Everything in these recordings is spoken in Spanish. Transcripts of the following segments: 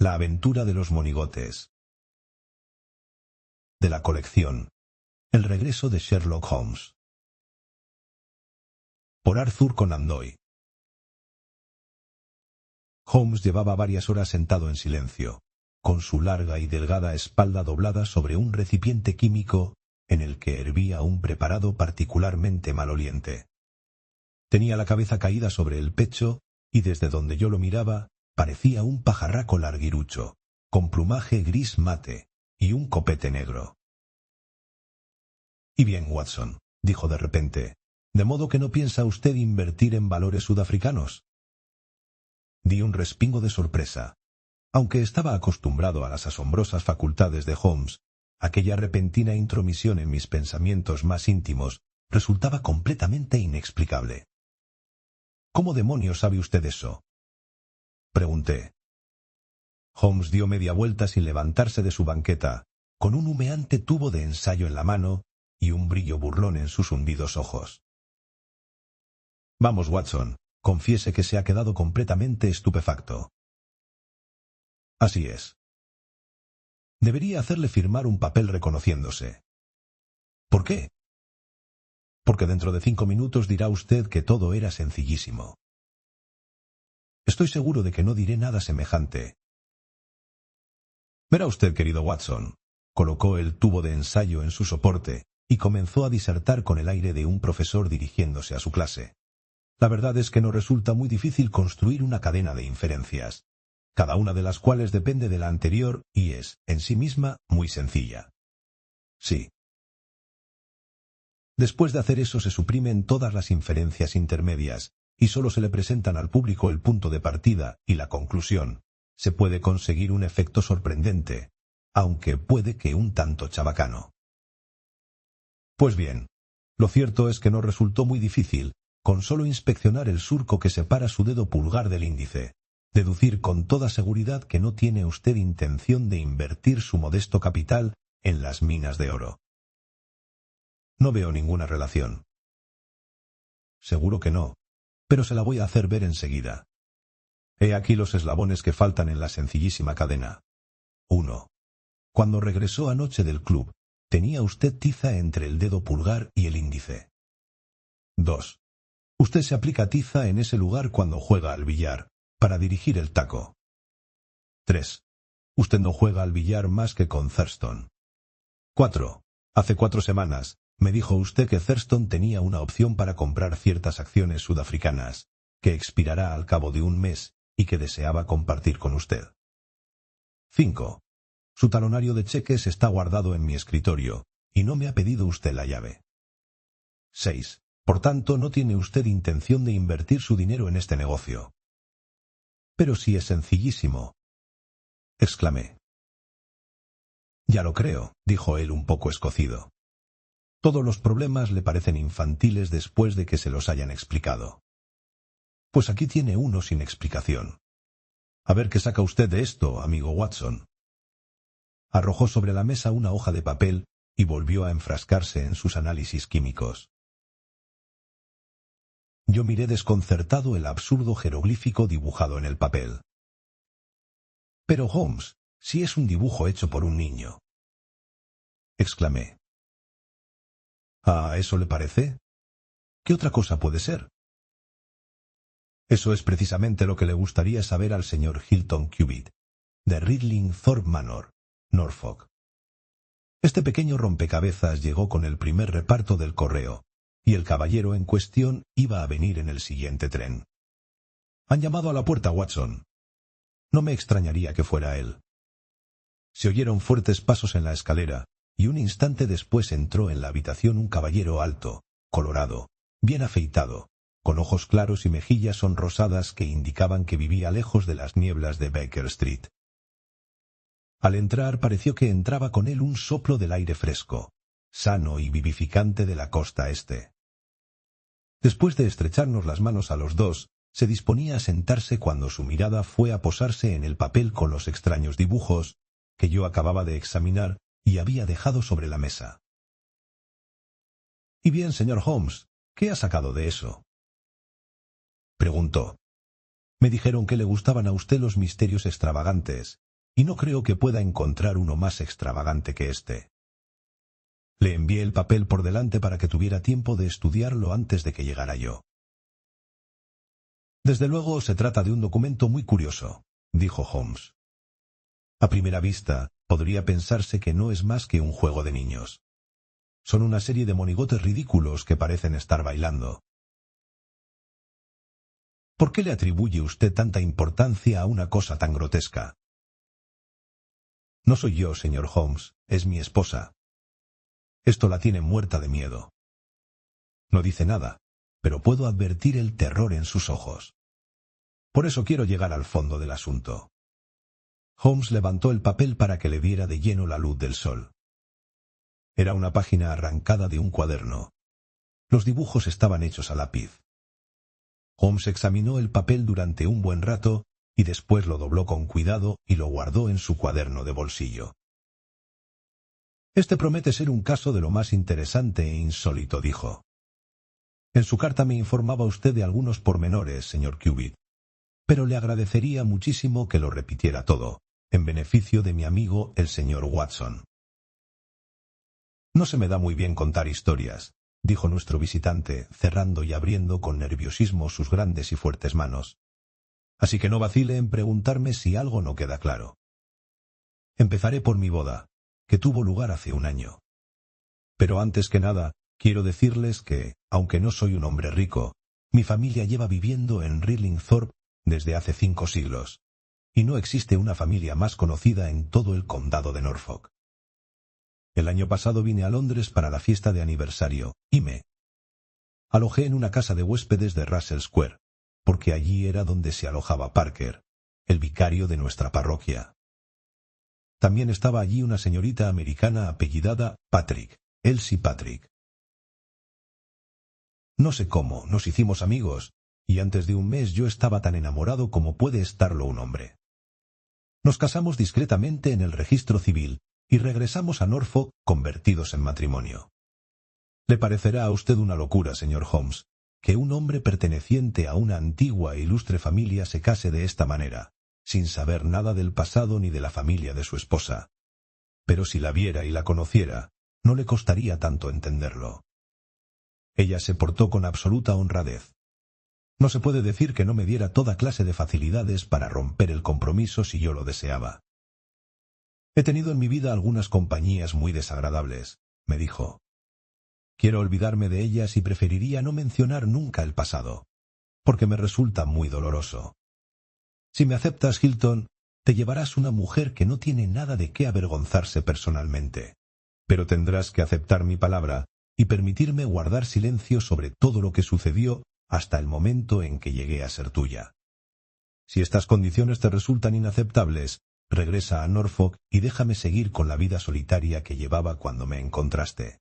La aventura de los monigotes. De la colección El regreso de Sherlock Holmes. Por Arthur Conan Doyle. Holmes llevaba varias horas sentado en silencio, con su larga y delgada espalda doblada sobre un recipiente químico en el que hervía un preparado particularmente maloliente. Tenía la cabeza caída sobre el pecho y desde donde yo lo miraba parecía un pajarraco larguirucho, con plumaje gris mate y un copete negro. «Y bien, Watson», dijo de repente, «¿de modo que no piensa usted invertir en valores sudafricanos?» Di un respingo de sorpresa. Aunque estaba acostumbrado a las asombrosas facultades de Holmes, aquella repentina intromisión en mis pensamientos más íntimos resultaba completamente inexplicable. «¿Cómo demonios sabe usted eso?», pregunté. Holmes dio media vuelta sin levantarse de su banqueta, con un humeante tubo de ensayo en la mano y un brillo burlón en sus hundidos ojos. «Vamos, Watson, confiese que se ha quedado completamente estupefacto». «Así es». «Debería hacerle firmar un papel reconociéndose». «¿Por qué?» «Porque dentro de 5 minutos dirá usted que todo era sencillísimo». «Estoy seguro de que no diré nada semejante». «Verá usted, querido Watson», colocó el tubo de ensayo en su soporte y comenzó a disertar con el aire de un profesor dirigiéndose a su clase. «La verdad es que nos resulta muy difícil construir una cadena de inferencias, cada una de las cuales depende de la anterior y es, en sí misma, muy sencilla». «Sí». «Después de hacer eso se suprimen todas las inferencias intermedias y solo se le presentan al público el punto de partida y la conclusión. Se puede conseguir un efecto sorprendente, aunque puede que un tanto chabacano». «Pues bien, lo cierto es que no resultó muy difícil, con solo inspeccionar el surco que separa su dedo pulgar del índice, deducir con toda seguridad que no tiene usted intención de invertir su modesto capital en las minas de oro». «No veo ninguna relación». «Seguro que no, pero se la voy a hacer ver enseguida. He aquí los eslabones que faltan en la sencillísima cadena. 1. Cuando regresó anoche del club, tenía usted tiza entre el dedo pulgar y el índice. 2. Usted se aplica tiza en ese lugar cuando juega al billar, para dirigir el taco. 3. Usted no juega al billar más que con Thurston. 4. Hace 4 semanas me dijo usted que Thurston tenía una opción para comprar ciertas acciones sudafricanas, que expirará al cabo de un mes y que deseaba compartir con usted. 5. Su talonario de cheques está guardado en mi escritorio, y no me ha pedido usted la llave. 6. Por tanto, no tiene usted intención de invertir su dinero en este negocio. «Pero sí es sencillísimo», exclamé. «Ya lo creo», dijo él un poco escocido. «Todos los problemas le parecen infantiles después de que se los hayan explicado. Pues aquí tiene uno sin explicación. A ver qué saca usted de esto, amigo Watson». Arrojó sobre la mesa una hoja de papel y volvió a enfrascarse en sus análisis químicos. Yo miré desconcertado el absurdo jeroglífico dibujado en el papel. «Pero Holmes, si es un dibujo hecho por un niño», exclamé. «¿Ah, eso le parece? ¿Qué otra cosa puede ser?» «Eso es precisamente lo que le gustaría saber al señor Hilton Cubitt, de Ridlingthorpe Manor, Norfolk. Este pequeño rompecabezas llegó con el primer reparto del correo, y el caballero en cuestión iba a venir en el siguiente tren. Han llamado a la puerta, Watson. No me extrañaría que fuera él». Se oyeron fuertes pasos en la escalera, y un instante después entró en la habitación un caballero alto, colorado, bien afeitado, con ojos claros y mejillas sonrosadas que indicaban que vivía lejos de las nieblas de Baker Street. Al entrar pareció que entraba con él un soplo del aire fresco, sano y vivificante de la costa este. Después de estrecharnos las manos a los dos, se disponía a sentarse cuando su mirada fue a posarse en el papel con los extraños dibujos que yo acababa de examinar y había dejado sobre la mesa. «Y bien, señor Holmes, ¿qué ha sacado de eso?», preguntó. «Me dijeron que le gustaban a usted los misterios extravagantes, y no creo que pueda encontrar uno más extravagante que este. Le envié el papel por delante para que tuviera tiempo de estudiarlo antes de que llegara yo. Desde luego se trata de un documento muy curioso, dijo Holmes. A primera vista, podría pensarse que no es más que un juego de niños. Son una serie de monigotes ridículos que parecen estar bailando. ¿Por qué le atribuye usted tanta importancia a una cosa tan grotesca? No soy yo, señor Holmes, es mi esposa. Esto la tiene muerta de miedo. No dice nada, pero puedo advertir el terror en sus ojos. Por eso quiero llegar al fondo del asunto. Holmes levantó el papel para que le diera de lleno la luz del sol. Era una página arrancada de un cuaderno. Los dibujos estaban hechos a lápiz. Holmes examinó el papel durante un buen rato y después lo dobló con cuidado y lo guardó en su cuaderno de bolsillo. Este promete ser un caso de lo más interesante e insólito, dijo. En su carta me informaba usted de algunos pormenores, señor Cubitt, pero le agradecería muchísimo que lo repitiera todo, en beneficio de mi amigo el señor Watson. No se me da muy bien contar historias, dijo nuestro visitante, cerrando y abriendo con nerviosismo sus grandes y fuertes manos. Así que no vacile en preguntarme si algo no queda claro. Empezaré por mi boda, que tuvo lugar hace un año. Pero antes que nada, quiero decirles que, aunque no soy un hombre rico, mi familia lleva viviendo en Rillingthorpe desde hace 5 siglos, y no existe una familia más conocida en todo el condado de Norfolk. El año pasado vine a Londres para la fiesta de aniversario, y me alojé en una casa de huéspedes de Russell Square, porque allí era donde se alojaba Parker, el vicario de nuestra parroquia. También estaba allí una señorita americana apellidada Patrick, Elsie Patrick. No sé cómo, nos hicimos amigos, y antes de un mes yo estaba tan enamorado como puede estarlo un hombre. Nos casamos discretamente en el registro civil, y regresamos a Norfolk convertidos en matrimonio. Le parecerá a usted una locura, señor Holmes, que un hombre perteneciente a una antigua e ilustre familia se case de esta manera, sin saber nada del pasado ni de la familia de su esposa. Pero si la viera y la conociera, no le costaría tanto entenderlo. Ella se portó con absoluta honradez. No se puede decir que no me diera toda clase de facilidades para romper el compromiso si yo lo deseaba. He tenido en mi vida algunas compañías muy desagradables, me dijo. Quiero olvidarme de ellas y preferiría no mencionar nunca el pasado, porque me resulta muy doloroso. Si me aceptas, Hilton, te llevarás una mujer que no tiene nada de qué avergonzarse personalmente, pero tendrás que aceptar mi palabra y permitirme guardar silencio sobre todo lo que sucedió hasta el momento en que llegué a ser tuya. Si estas condiciones te resultan inaceptables, regresa a Norfolk y déjame seguir con la vida solitaria que llevaba cuando me encontraste.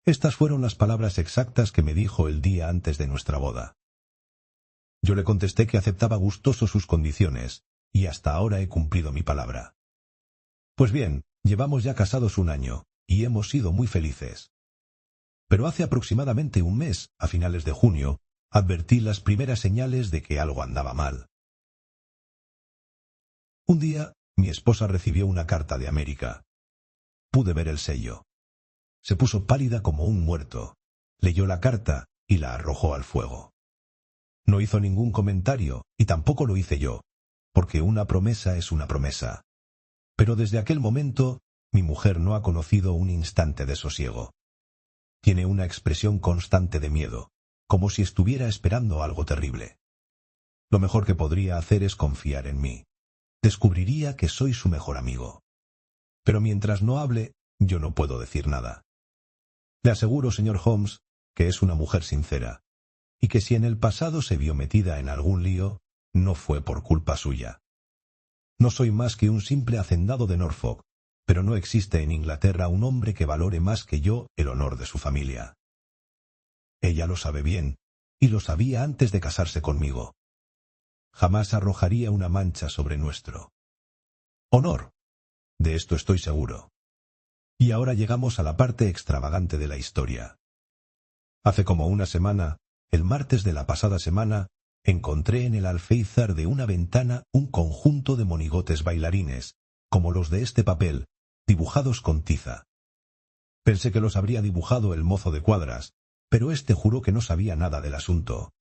Estas fueron las palabras exactas que me dijo el día antes de nuestra boda. Yo le contesté que aceptaba gustoso sus condiciones, y hasta ahora he cumplido mi palabra. Pues bien, llevamos ya casados un año, y hemos sido muy felices. Pero hace aproximadamente un mes, a finales de junio, advertí las primeras señales de que algo andaba mal. Un día, mi esposa recibió una carta de América. Pude ver el sello. Se puso pálida como un muerto, leyó la carta y la arrojó al fuego. No hizo ningún comentario, y tampoco lo hice yo, porque una promesa es una promesa. Pero desde aquel momento, mi mujer no ha conocido un instante de sosiego. Tiene una expresión constante de miedo, como si estuviera esperando algo terrible. Lo mejor que podría hacer es confiar en mí. Descubriría que soy su mejor amigo. Pero mientras no hable, yo no puedo decir nada. Le aseguro, señor Holmes, que es una mujer sincera, y que si en el pasado se vio metida en algún lío, no fue por culpa suya. No soy más que un simple hacendado de Norfolk, pero no existe en Inglaterra un hombre que valore más que yo el honor de su familia. Ella lo sabe bien, y lo sabía antes de casarse conmigo. Jamás arrojaría una mancha sobre nuestro honor. De esto estoy seguro. Y ahora llegamos a la parte extravagante de la historia. Hace como una semana, el martes de la pasada semana, encontré en el alféizar de una ventana un conjunto de monigotes bailarines, como los de este papel, dibujados con tiza. Pensé que los habría dibujado el mozo de cuadras, pero éste juró que no sabía nada del asunto.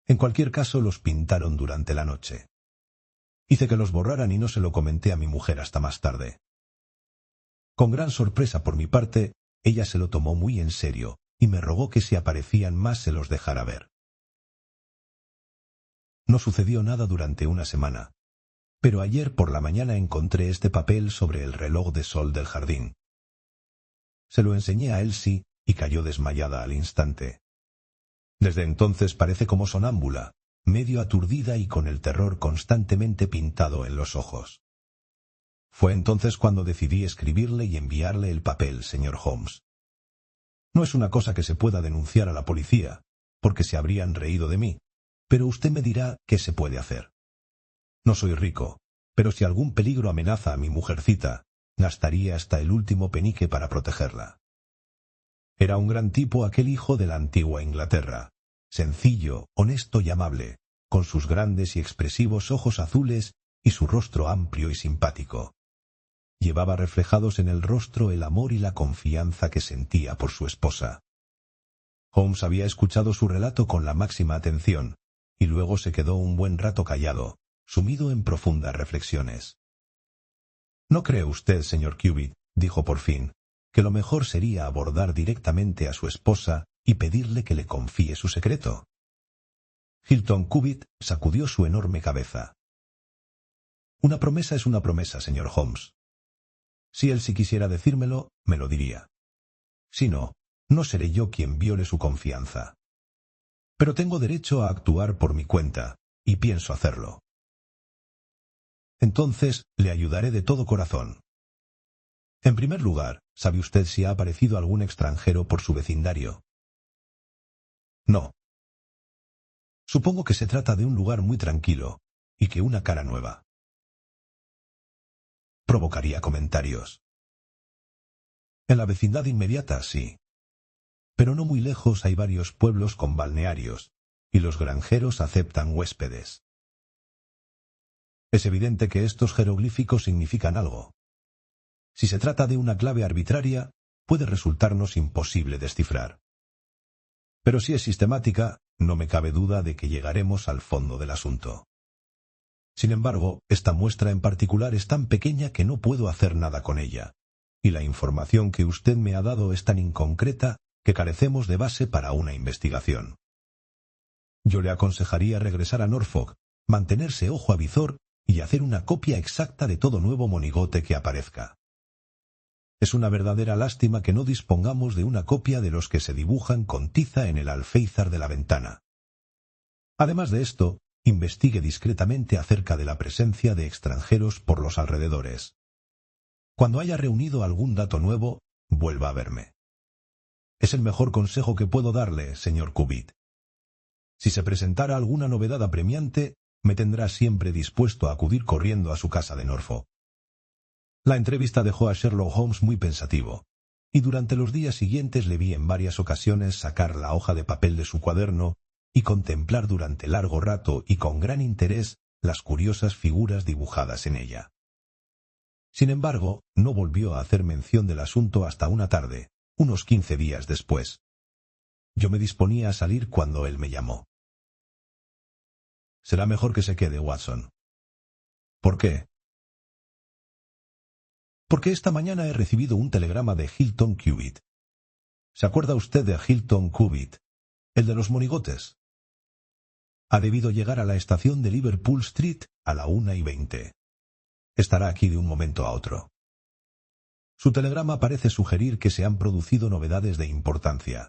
En cualquier caso, los pintaron durante la noche. Hice que los borraran y no se lo comenté a mi mujer hasta más tarde. Con gran sorpresa por mi parte, ella se lo tomó muy en serio y me rogó que si aparecían más se los dejara ver. No sucedió nada durante una semana, pero ayer por la mañana encontré este papel sobre el reloj de sol del jardín. Se lo enseñé a Elsie y cayó desmayada al instante. Desde entonces parece como sonámbula, medio aturdida y con el terror constantemente pintado en los ojos. Fue entonces cuando decidí escribirle y enviarle el papel, señor Holmes. No es una cosa que se pueda denunciar a la policía, porque se habrían reído de mí, pero usted me dirá qué se puede hacer. No soy rico, pero si algún peligro amenaza a mi mujercita, gastaría hasta el último penique para protegerla. Era un gran tipo aquel hijo de la antigua Inglaterra, sencillo, honesto y amable, con sus grandes y expresivos ojos azules y su rostro amplio y simpático. Llevaba reflejados en el rostro el amor y la confianza que sentía por su esposa. Holmes había escuchado su relato con la máxima atención, y luego se quedó un buen rato callado, sumido en profundas reflexiones. ¿No cree usted, señor Cubitt, dijo por fin, que lo mejor sería abordar directamente a su esposa y pedirle que le confíe su secreto? Hilton Cubitt sacudió su enorme cabeza. Una promesa es una promesa, señor Holmes. Si él sí quisiera decírmelo, me lo diría. Si no, no seré yo quien viole su confianza. Pero tengo derecho a actuar por mi cuenta, y pienso hacerlo. Entonces, le ayudaré de todo corazón. En primer lugar, ¿sabe usted si ha aparecido algún extranjero por su vecindario? No. Supongo que se trata de un lugar muy tranquilo, y que una cara nueva provocaría comentarios. En la vecindad inmediata, sí. Pero no muy lejos hay varios pueblos con balnearios, y los granjeros aceptan huéspedes. Es evidente que estos jeroglíficos significan algo. Si se trata de una clave arbitraria, puede resultarnos imposible descifrar. Pero si es sistemática, no me cabe duda de que llegaremos al fondo del asunto. Sin embargo, esta muestra en particular es tan pequeña que no puedo hacer nada con ella, y la información que usted me ha dado es tan inconcreta que carecemos de base para una investigación. Yo le aconsejaría regresar a Norfolk, mantenerse ojo a visor y hacer una copia exacta de todo nuevo monigote que aparezca. Es una verdadera lástima que no dispongamos de una copia de los que se dibujan con tiza en el alféizar de la ventana. Además de esto, investigue discretamente acerca de la presencia de extranjeros por los alrededores. Cuando haya reunido algún dato nuevo, vuelva a verme. Es el mejor consejo que puedo darle, señor Cubitt. Si se presentara alguna novedad apremiante, me tendrá siempre dispuesto a acudir corriendo a su casa de Norfolk. La entrevista dejó a Sherlock Holmes muy pensativo, y durante los días siguientes le vi en varias ocasiones sacar la hoja de papel de su cuaderno y contemplar durante largo rato y con gran interés las curiosas figuras dibujadas en ella. Sin embargo, no volvió a hacer mención del asunto hasta una tarde, unos 15 días después. Yo me disponía a salir cuando él me llamó. Será mejor que se quede, Watson. ¿Por qué? Porque esta mañana he recibido un telegrama de Hilton Cubitt. ¿Se acuerda usted de Hilton Cubitt, el de los monigotes? Ha debido llegar a la estación de Liverpool Street a la 1:20. Estará aquí de un momento a otro. Su telegrama parece sugerir que se han producido novedades de importancia.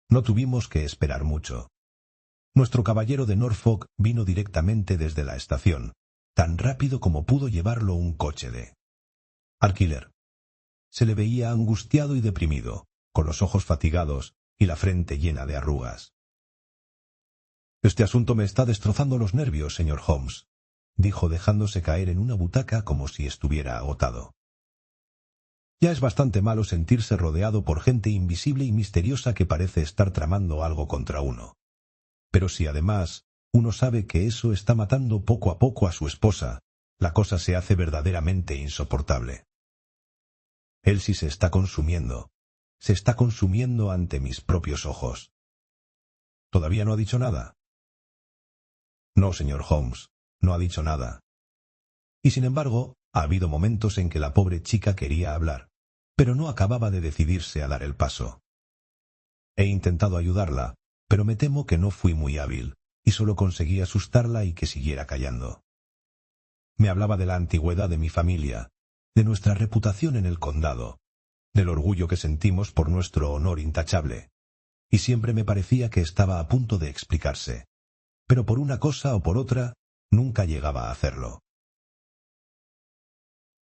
No tuvimos que esperar mucho. Nuestro caballero de Norfolk vino directamente desde la estación, tan rápido como pudo llevarlo un coche de alquiler. Se le veía angustiado y deprimido, con los ojos fatigados y la frente llena de arrugas. Este asunto me está destrozando los nervios, señor Holmes, dijo dejándose caer en una butaca como si estuviera agotado. Ya es bastante malo sentirse rodeado por gente invisible y misteriosa que parece estar tramando algo contra uno. Pero si además uno sabe que eso está matando poco a poco a su esposa, la cosa se hace verdaderamente insoportable. Elsie se está consumiendo ante mis propios ojos. ¿Todavía no ha dicho nada? No, señor Holmes, no ha dicho nada. Y sin embargo, ha habido momentos en que la pobre chica quería hablar, pero no acababa de decidirse a dar el paso. He intentado ayudarla, pero me temo que no fui muy hábil, y solo conseguí asustarla y que siguiera callando. Me hablaba de la antigüedad de mi familia, de nuestra reputación en el condado, del orgullo que sentimos por nuestro honor intachable, y siempre me parecía que estaba a punto de explicarse, pero por una cosa o por otra, nunca llegaba a hacerlo.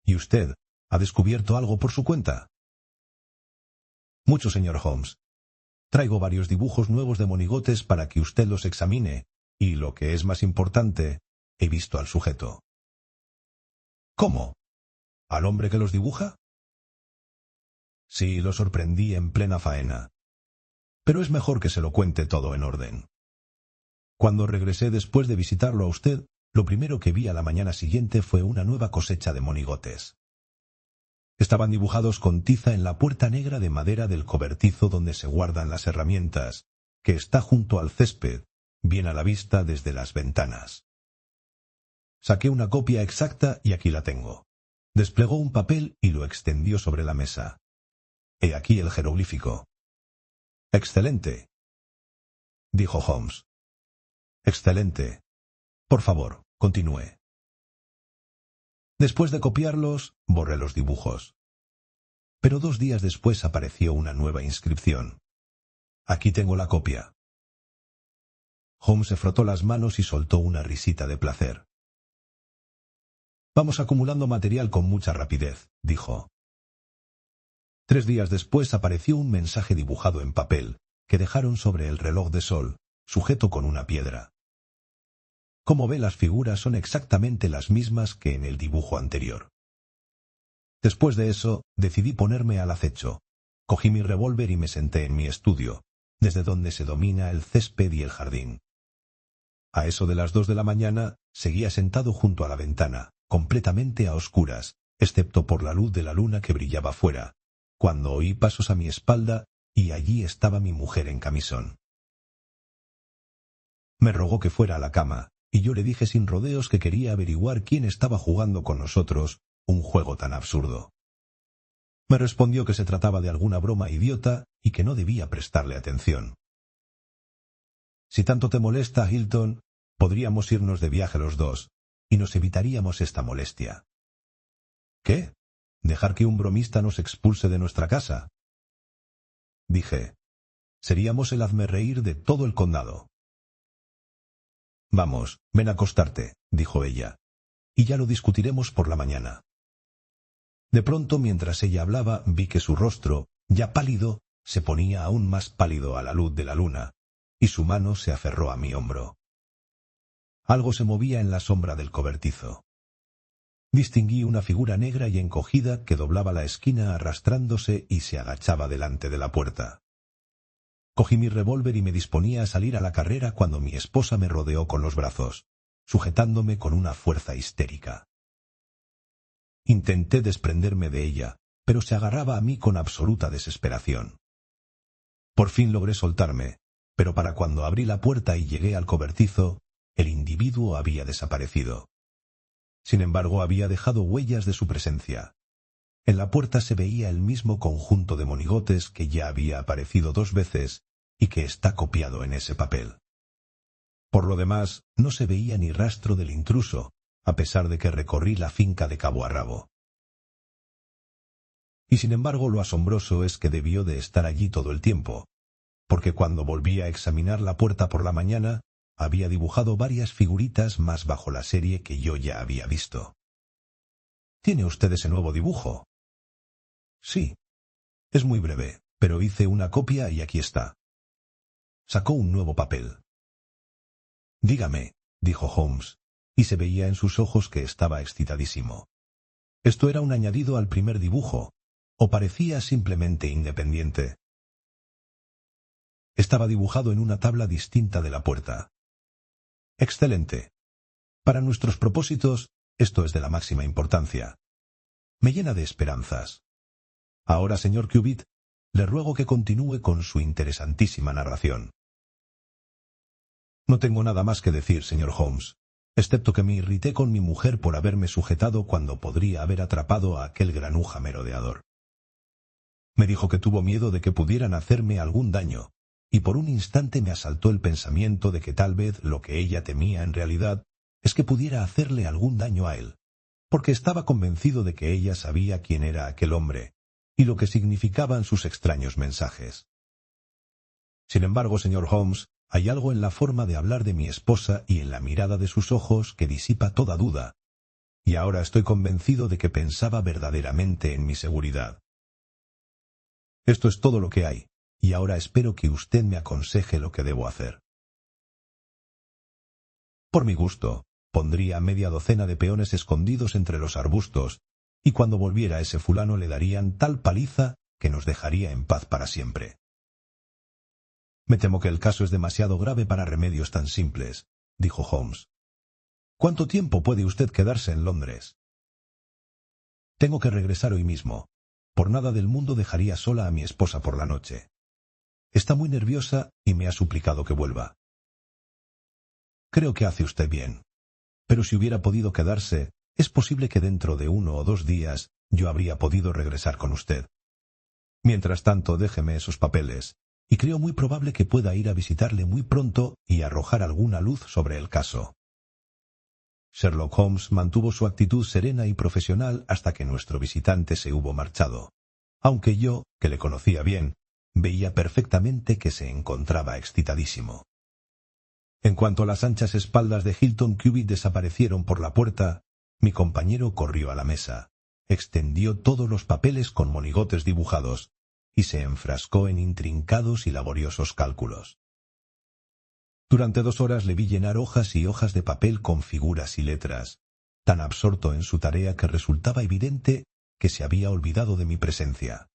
¿Y usted ha descubierto algo por su cuenta? Mucho, señor Holmes. Traigo varios dibujos nuevos de monigotes para que usted los examine, y, lo que es más importante, he visto al sujeto. ¿Cómo? ¿Al hombre que los dibuja? Sí, lo sorprendí en plena faena. Pero es mejor que se lo cuente todo en orden. Cuando regresé después de visitarlo a usted, lo primero que vi a la mañana siguiente fue una nueva cosecha de monigotes. Estaban dibujados con tiza en la puerta negra de madera del cobertizo donde se guardan las herramientas, que está junto al césped, bien a la vista desde las ventanas. Saqué una copia exacta y aquí la tengo. Desplegó un papel y lo extendió sobre la mesa. He aquí el jeroglífico. «Excelente», dijo Holmes. «Excelente. Por favor, continúe». Después de copiarlos, borré los dibujos. Pero 2 días después apareció una nueva inscripción. «Aquí tengo la copia». Holmes se frotó las manos y soltó una risita de placer. «Vamos acumulando material con mucha rapidez», dijo. 3 días después apareció un mensaje dibujado en papel, que dejaron sobre el reloj de sol, sujeto con una piedra. Como ve, las figuras son exactamente las mismas que en el dibujo anterior. Después de eso, decidí ponerme al acecho. Cogí mi revólver y me senté en mi estudio, desde donde se domina el césped y el jardín. A eso de las 2 de la mañana, seguía sentado junto a la ventana, completamente a oscuras, excepto por la luz de la luna que brillaba fuera, cuando oí pasos a mi espalda y allí estaba mi mujer en camisón. Me rogó que fuera a la cama, y yo le dije sin rodeos que quería averiguar quién estaba jugando con nosotros un juego tan absurdo. Me respondió que se trataba de alguna broma idiota y que no debía prestarle atención. «Si tanto te molesta, Hilton, podríamos irnos de viaje los dos, y nos evitaríamos esta molestia». «¿Qué? ¿Dejar que un bromista nos expulse de nuestra casa?». Dije: «Seríamos el hazmerreír de todo el condado». «Vamos, ven a acostarte», dijo ella, «y ya lo discutiremos por la mañana». De pronto, mientras ella hablaba, vi que su rostro, ya pálido, se ponía aún más pálido a la luz de la luna, y su mano se aferró a mi hombro. Algo se movía en la sombra del cobertizo. Distinguí una figura negra y encogida que doblaba la esquina arrastrándose y se agachaba delante de la puerta. Cogí mi revólver y me disponía a salir a la carrera cuando mi esposa me rodeó con los brazos, sujetándome con una fuerza histérica. Intenté desprenderme de ella, pero se agarraba a mí con absoluta desesperación. Por fin logré soltarme, pero para cuando abrí la puerta y llegué al cobertizo, el individuo había desaparecido. Sin embargo, había dejado huellas de su presencia. En la puerta se veía el mismo conjunto de monigotes que ya había aparecido 2 veces y que está copiado en ese papel. Por lo demás, no se veía ni rastro del intruso, a pesar de que recorrí la finca de cabo a rabo. Y sin embargo, lo asombroso es que debió de estar allí todo el tiempo, porque cuando volví a examinar la puerta por la mañana, había dibujado varias figuritas más bajo la serie que yo ya había visto. ¿Tiene usted ese nuevo dibujo? Sí. Es muy breve, pero hice una copia y aquí está. Sacó un nuevo papel. Dígame, dijo Holmes, y se veía en sus ojos que estaba excitadísimo. ¿Esto era un añadido al primer dibujo, o parecía simplemente independiente? estaba dibujado en una tabla distinta de la puerta. Excelente. Para nuestros propósitos, esto es de la máxima importancia. Me llena de esperanzas. Ahora, señor Cubitt, le ruego que continúe con su interesantísima narración. No tengo nada más que decir, señor Holmes, excepto que me irrité con mi mujer por haberme sujetado cuando podría haber atrapado a aquel granuja merodeador. Me dijo que tuvo miedo de que pudieran hacerme algún daño, y por un instante me asaltó el pensamiento de que tal vez lo que ella temía en realidad es que pudiera hacerle algún daño a él, porque estaba convencido de que ella sabía quién era aquel hombre y lo que significaban sus extraños mensajes. Sin embargo, señor Holmes, hay algo en la forma de hablar de mi esposa y en la mirada de sus ojos que disipa toda duda, y ahora estoy convencido de que pensaba verdaderamente en mi seguridad. Esto es todo lo que hay, y ahora espero que usted me aconseje lo que debo hacer. Por mi gusto, pondría media docena de peones escondidos entre los arbustos, y cuando volviera ese fulano le darían tal paliza que nos dejaría en paz para siempre. Me temo que el caso es demasiado grave para remedios tan simples, dijo Holmes. ¿Cuánto tiempo puede usted quedarse en Londres? Tengo que regresar hoy mismo. Por nada del mundo dejaría sola a mi esposa por la noche. Está muy nerviosa y me ha suplicado que vuelva. Creo que hace usted bien. Pero si hubiera podido quedarse, es posible que dentro de 1 o 2 días yo habría podido regresar con usted. Mientras tanto, déjeme esos papeles, y creo muy probable que pueda ir a visitarle muy pronto y arrojar alguna luz sobre el caso. Sherlock Holmes mantuvo su actitud serena y profesional hasta que nuestro visitante se hubo marchado, aunque yo, que le conocía bien, veía perfectamente que se encontraba excitadísimo. En cuanto las anchas espaldas de Hilton Cubitt desaparecieron por la puerta, mi compañero corrió a la mesa, extendió todos los papeles con monigotes dibujados y se enfrascó en intrincados y laboriosos cálculos. Durante 2 horas le vi llenar hojas y hojas de papel con figuras y letras, tan absorto en su tarea que resultaba evidente que se había olvidado de mi presencia.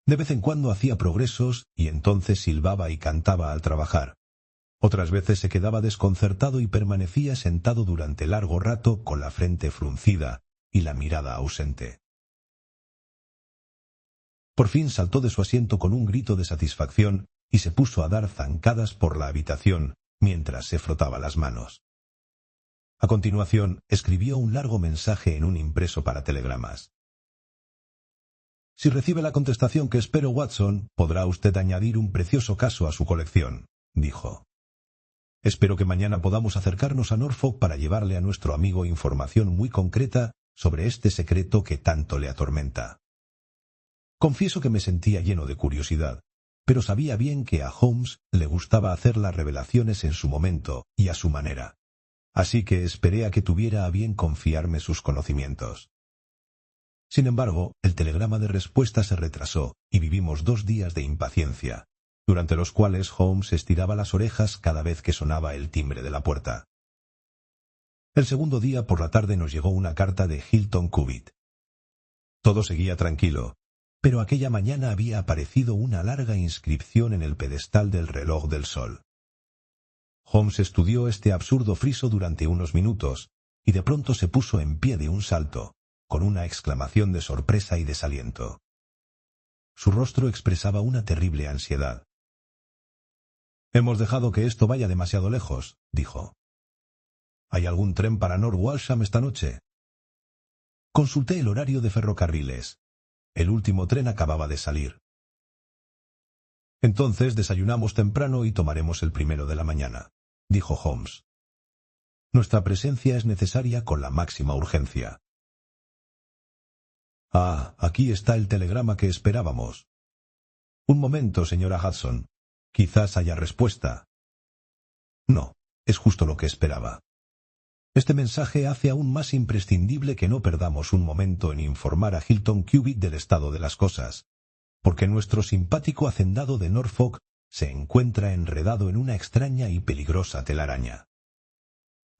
De vez en cuando hacía progresos y entonces silbaba y cantaba al trabajar. Otras veces se quedaba desconcertado y permanecía sentado durante largo rato con la frente fruncida y la mirada ausente. Por fin saltó de su asiento con un grito de satisfacción y se puso a dar zancadas por la habitación mientras se frotaba las manos. A continuación, escribió un largo mensaje en un impreso para telegramas. Si recibe la contestación que espero, Watson, podrá usted añadir un precioso caso a su colección, dijo. Espero que mañana podamos acercarnos a Norfolk para llevarle a nuestro amigo información muy concreta sobre este secreto que tanto le atormenta. Confieso que me sentía lleno de curiosidad, pero sabía bien que a Holmes le gustaba hacer las revelaciones en su momento y a su manera, así que esperé a que tuviera a bien confiarme sus conocimientos. Sin embargo, el telegrama de respuesta se retrasó y vivimos 2 días de impaciencia, durante los cuales Holmes estiraba las orejas cada vez que sonaba el timbre de la puerta. El segundo día por la tarde nos llegó una carta de Hilton Cubitt. Todo seguía tranquilo, pero aquella mañana había aparecido una larga inscripción en el pedestal del reloj del sol. Holmes estudió este absurdo friso durante unos minutos, y de pronto se puso en pie de un salto, con una exclamación de sorpresa y desaliento. Su rostro expresaba una terrible ansiedad. «Hemos dejado que esto vaya demasiado lejos», dijo. «¿Hay algún tren para North Walsham esta noche?» Consulté el horario de ferrocarriles. El último tren acababa de salir. «Entonces desayunamos temprano y tomaremos el primero de la mañana», dijo Holmes. «Nuestra presencia es necesaria con la máxima urgencia». «Ah, aquí está el telegrama que esperábamos». «Un momento, señora Hudson. Quizás haya respuesta». «No, es justo lo que esperaba. Este mensaje hace aún más imprescindible que no perdamos un momento en informar a Hilton Cubitt del estado de las cosas, porque nuestro simpático hacendado de Norfolk se encuentra enredado en una extraña y peligrosa telaraña».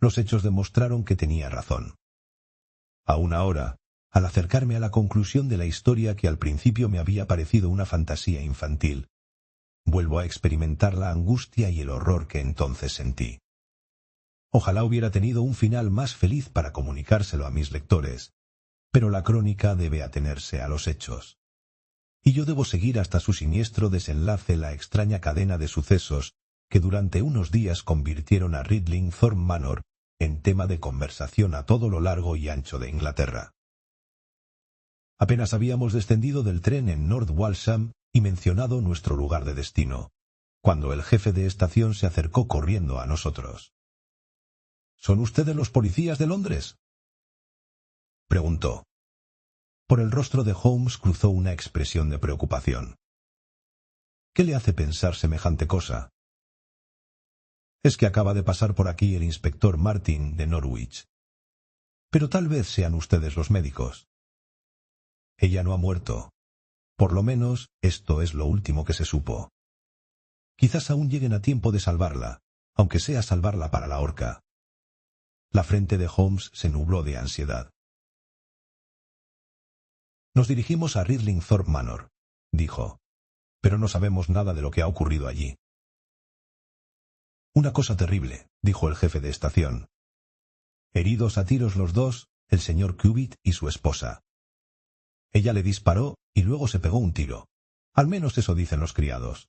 Los hechos demostraron que tenía razón. Aún ahora, al acercarme a la conclusión de la historia que al principio me había parecido una fantasía infantil, vuelvo a experimentar la angustia y el horror que entonces sentí. Ojalá hubiera tenido un final más feliz para comunicárselo a mis lectores, pero la crónica debe atenerse a los hechos. Y yo debo seguir hasta su siniestro desenlace la extraña cadena de sucesos que durante unos días convirtieron a Ridlingthorpe Manor en tema de conversación a todo lo largo y ancho de Inglaterra. Apenas habíamos descendido del tren en North Walsham y mencionado nuestro lugar de destino, cuando el jefe de estación se acercó corriendo a nosotros. —¿Son ustedes los policías de Londres? —preguntó. Por el rostro de Holmes cruzó una expresión de preocupación. —¿Qué le hace pensar semejante cosa? —Es que acaba de pasar por aquí el inspector Martin de Norwich. Pero tal vez sean ustedes los médicos. Ella no ha muerto. Por lo menos, esto es lo último que se supo. Quizás aún lleguen a tiempo de salvarla, aunque sea salvarla para la horca. La frente de Holmes se nubló de ansiedad. Nos dirigimos a Ridlingthorpe Manor, dijo, pero no sabemos nada de lo que ha ocurrido allí. Una cosa terrible, dijo el jefe de estación. Heridos a tiros los dos, el señor Cubitt y su esposa. Ella le disparó y luego se pegó un tiro. Al menos eso dicen los criados.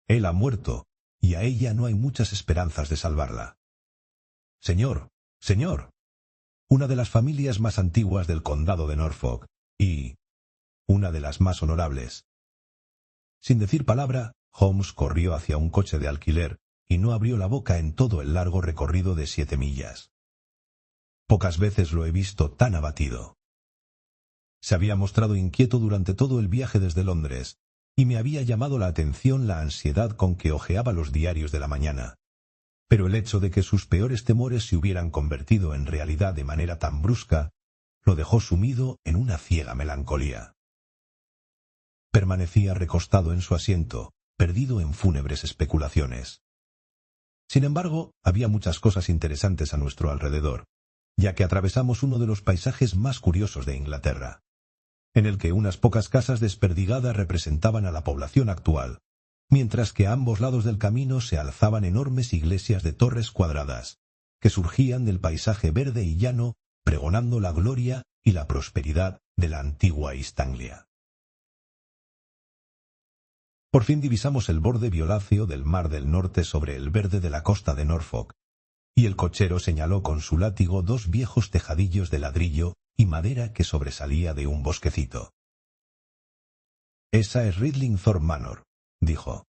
Él ha muerto, y a ella no hay muchas esperanzas de salvarla. Señor, señor. Una de las familias más antiguas del condado de Norfolk, y una de las más honorables. Sin decir palabra, Holmes corrió hacia un coche de alquiler y no abrió la boca en todo el largo recorrido de 7 millas. Pocas veces lo he visto tan abatido. Se había mostrado inquieto durante todo el viaje desde Londres, y me había llamado la atención la ansiedad con que hojeaba los diarios de la mañana. Pero el hecho de que sus peores temores se hubieran convertido en realidad de manera tan brusca, lo dejó sumido en una ciega melancolía. Permanecía recostado en su asiento, perdido en fúnebres especulaciones. Sin embargo, había muchas cosas interesantes a nuestro alrededor, ya que atravesamos uno de los paisajes más curiosos de Inglaterra, en el que unas pocas casas desperdigadas representaban a la población actual, mientras que a ambos lados del camino se alzaban enormes iglesias de torres cuadradas, que surgían del paisaje verde y llano, pregonando la gloria y la prosperidad de la antigua East Anglia. Por fin divisamos el borde violáceo del mar del norte sobre el verde de la costa de Norfolk, y el cochero señaló con su látigo 2 viejos tejadillos de ladrillo y madera que sobresalía de un bosquecito. «Esa es Ridlingthorpe Manor», dijo.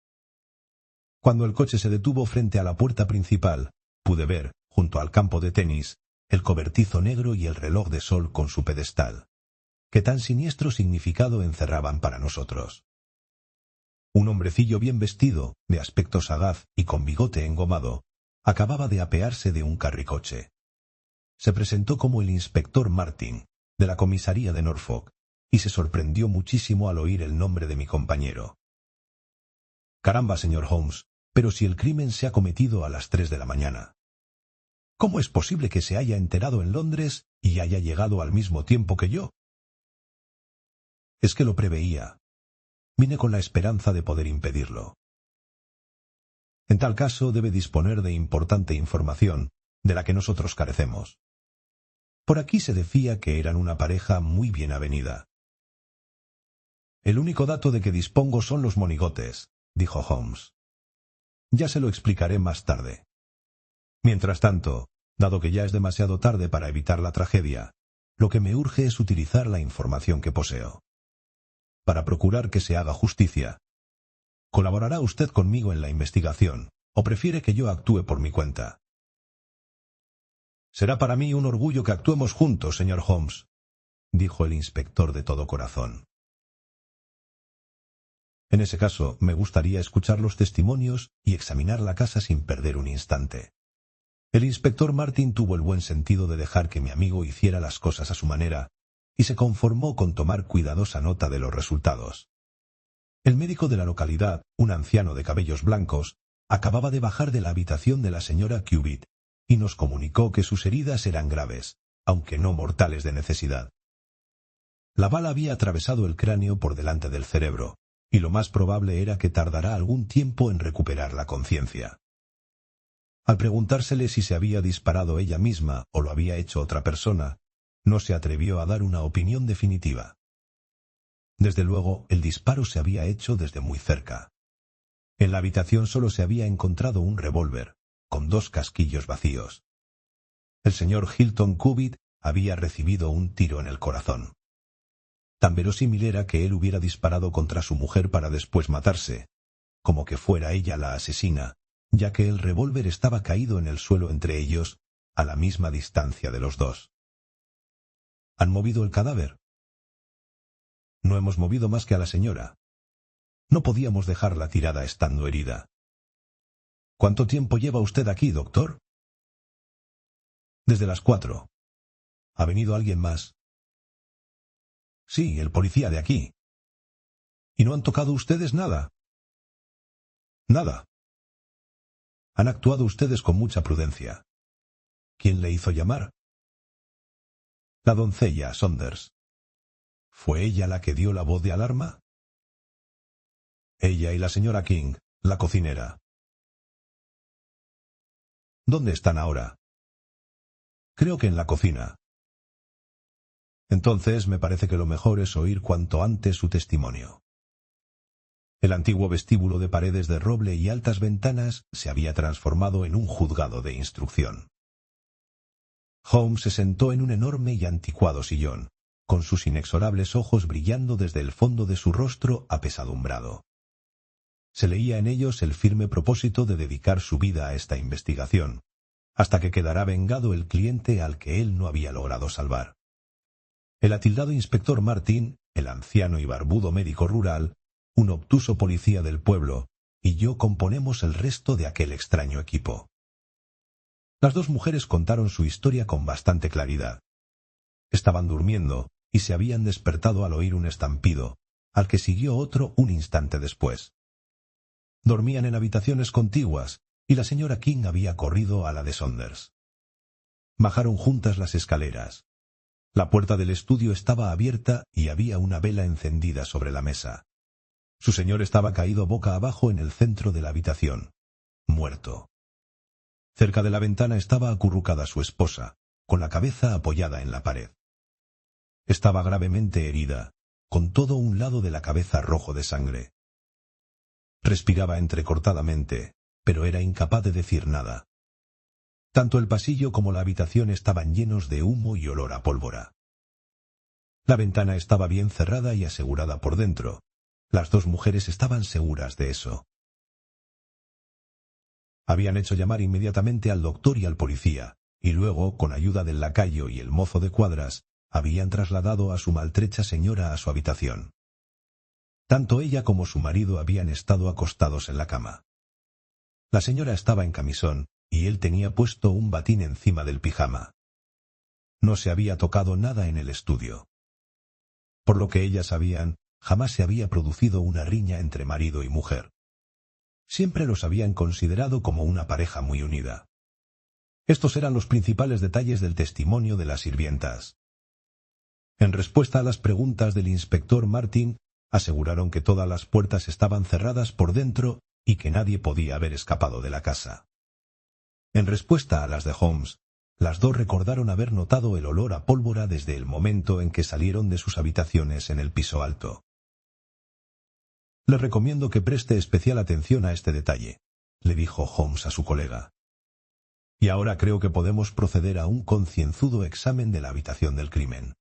Cuando el coche se detuvo frente a la puerta principal, pude ver, junto al campo de tenis, el cobertizo negro y el reloj de sol con su pedestal, que tan siniestro significado encerraban para nosotros. Un hombrecillo bien vestido, de aspecto sagaz y con bigote engomado, acababa de apearse de un carricoche. Se presentó como el inspector Martin, de la comisaría de Norfolk, y se sorprendió muchísimo al oír el nombre de mi compañero. «Caramba, señor Holmes, pero si el crimen se ha cometido a las 3 de la mañana. ¿Cómo es posible que se haya enterado en Londres y haya llegado al mismo tiempo que yo?» «Es que lo preveía. Vine con la esperanza de poder impedirlo. En tal caso debe disponer de importante información, de la que nosotros carecemos. Por aquí se decía que eran una pareja muy bien avenida». «El único dato de que dispongo son los monigotes», dijo Holmes. «Ya se lo explicaré más tarde. Mientras tanto, dado que ya es demasiado tarde para evitar la tragedia, lo que me urge es utilizar la información que poseo. Para procurar que se haga justicia. ¿Colaborará usted conmigo en la investigación, o prefiere que yo actúe por mi cuenta?» «Será para mí un orgullo que actuemos juntos, señor Holmes», dijo el inspector de todo corazón. «En ese caso, me gustaría escuchar los testimonios y examinar la casa sin perder un instante». El inspector Martin tuvo el buen sentido de dejar que mi amigo hiciera las cosas a su manera, y se conformó con tomar cuidadosa nota de los resultados. El médico de la localidad, un anciano de cabellos blancos, acababa de bajar de la habitación de la señora Cubitt, y nos comunicó que sus heridas eran graves, aunque no mortales de necesidad. La bala había atravesado el cráneo por delante del cerebro, y lo más probable era que tardará algún tiempo en recuperar la conciencia. Al preguntársele si se había disparado ella misma o lo había hecho otra persona, no se atrevió a dar una opinión definitiva. Desde luego, el disparo se había hecho desde muy cerca. En la habitación solo se había encontrado un revólver, con 2 casquillos vacíos. El señor Hilton Cubitt había recibido un tiro en el corazón. Tan verosímil era que él hubiera disparado contra su mujer para después matarse, como que fuera ella la asesina, ya que el revólver estaba caído en el suelo entre ellos, a la misma distancia de los dos. ¿Han movido el cadáver? No hemos movido más que a la señora. No podíamos dejarla tirada estando herida. ¿Cuánto tiempo lleva usted aquí, doctor? Desde las 4. ¿Ha venido alguien más? Sí, el policía de aquí. ¿Y no han tocado ustedes nada? Nada. Han actuado ustedes con mucha prudencia. ¿Quién le hizo llamar? La doncella, Saunders. ¿Fue ella la que dio la voz de alarma? Ella y la señora King, la cocinera. ¿Dónde están ahora? Creo que en la cocina. Entonces me parece que lo mejor es oír cuanto antes su testimonio. El antiguo vestíbulo de paredes de roble y altas ventanas se había transformado en un juzgado de instrucción. Holmes se sentó en un enorme y anticuado sillón, con sus inexorables ojos brillando desde el fondo de su rostro apesadumbrado. Se leía en ellos el firme propósito de dedicar su vida a esta investigación, hasta que quedará vengado el cliente al que él no había logrado salvar. El atildado inspector Martin, el anciano y barbudo médico rural, un obtuso policía del pueblo, y yo componemos el resto de aquel extraño equipo. Las 2 mujeres contaron su historia con bastante claridad. Estaban durmiendo y se habían despertado al oír un estampido, al que siguió otro un instante después. Dormían en habitaciones contiguas, y la señora King había corrido a la de Saunders. Bajaron juntas las escaleras. La puerta del estudio estaba abierta y había una vela encendida sobre la mesa. Su señor estaba caído boca abajo en el centro de la habitación, muerto. Cerca de la ventana estaba acurrucada su esposa, con la cabeza apoyada en la pared. Estaba gravemente herida, con todo un lado de la cabeza rojo de sangre. Respiraba entrecortadamente, pero era incapaz de decir nada. Tanto el pasillo como la habitación estaban llenos de humo y olor a pólvora. La ventana estaba bien cerrada y asegurada por dentro. Las 2 mujeres estaban seguras de eso. Habían hecho llamar inmediatamente al doctor y al policía, y luego, con ayuda del lacayo y el mozo de cuadras, habían trasladado a su maltrecha señora a su habitación. Tanto ella como su marido habían estado acostados en la cama. La señora estaba en camisón, y él tenía puesto un batín encima del pijama. No se había tocado nada en el estudio. Por lo que ellas sabían, jamás se había producido una riña entre marido y mujer. Siempre los habían considerado como una pareja muy unida. Estos eran los principales detalles del testimonio de las sirvientas. En respuesta a las preguntas del inspector Martin, aseguraron que todas las puertas estaban cerradas por dentro y que nadie podía haber escapado de la casa. En respuesta a las de Holmes, las 2 recordaron haber notado el olor a pólvora desde el momento en que salieron de sus habitaciones en el piso alto. Le recomiendo que preste especial atención a este detalle, le dijo Holmes a su colega. Y ahora creo que podemos proceder a un concienzudo examen de la habitación del crimen.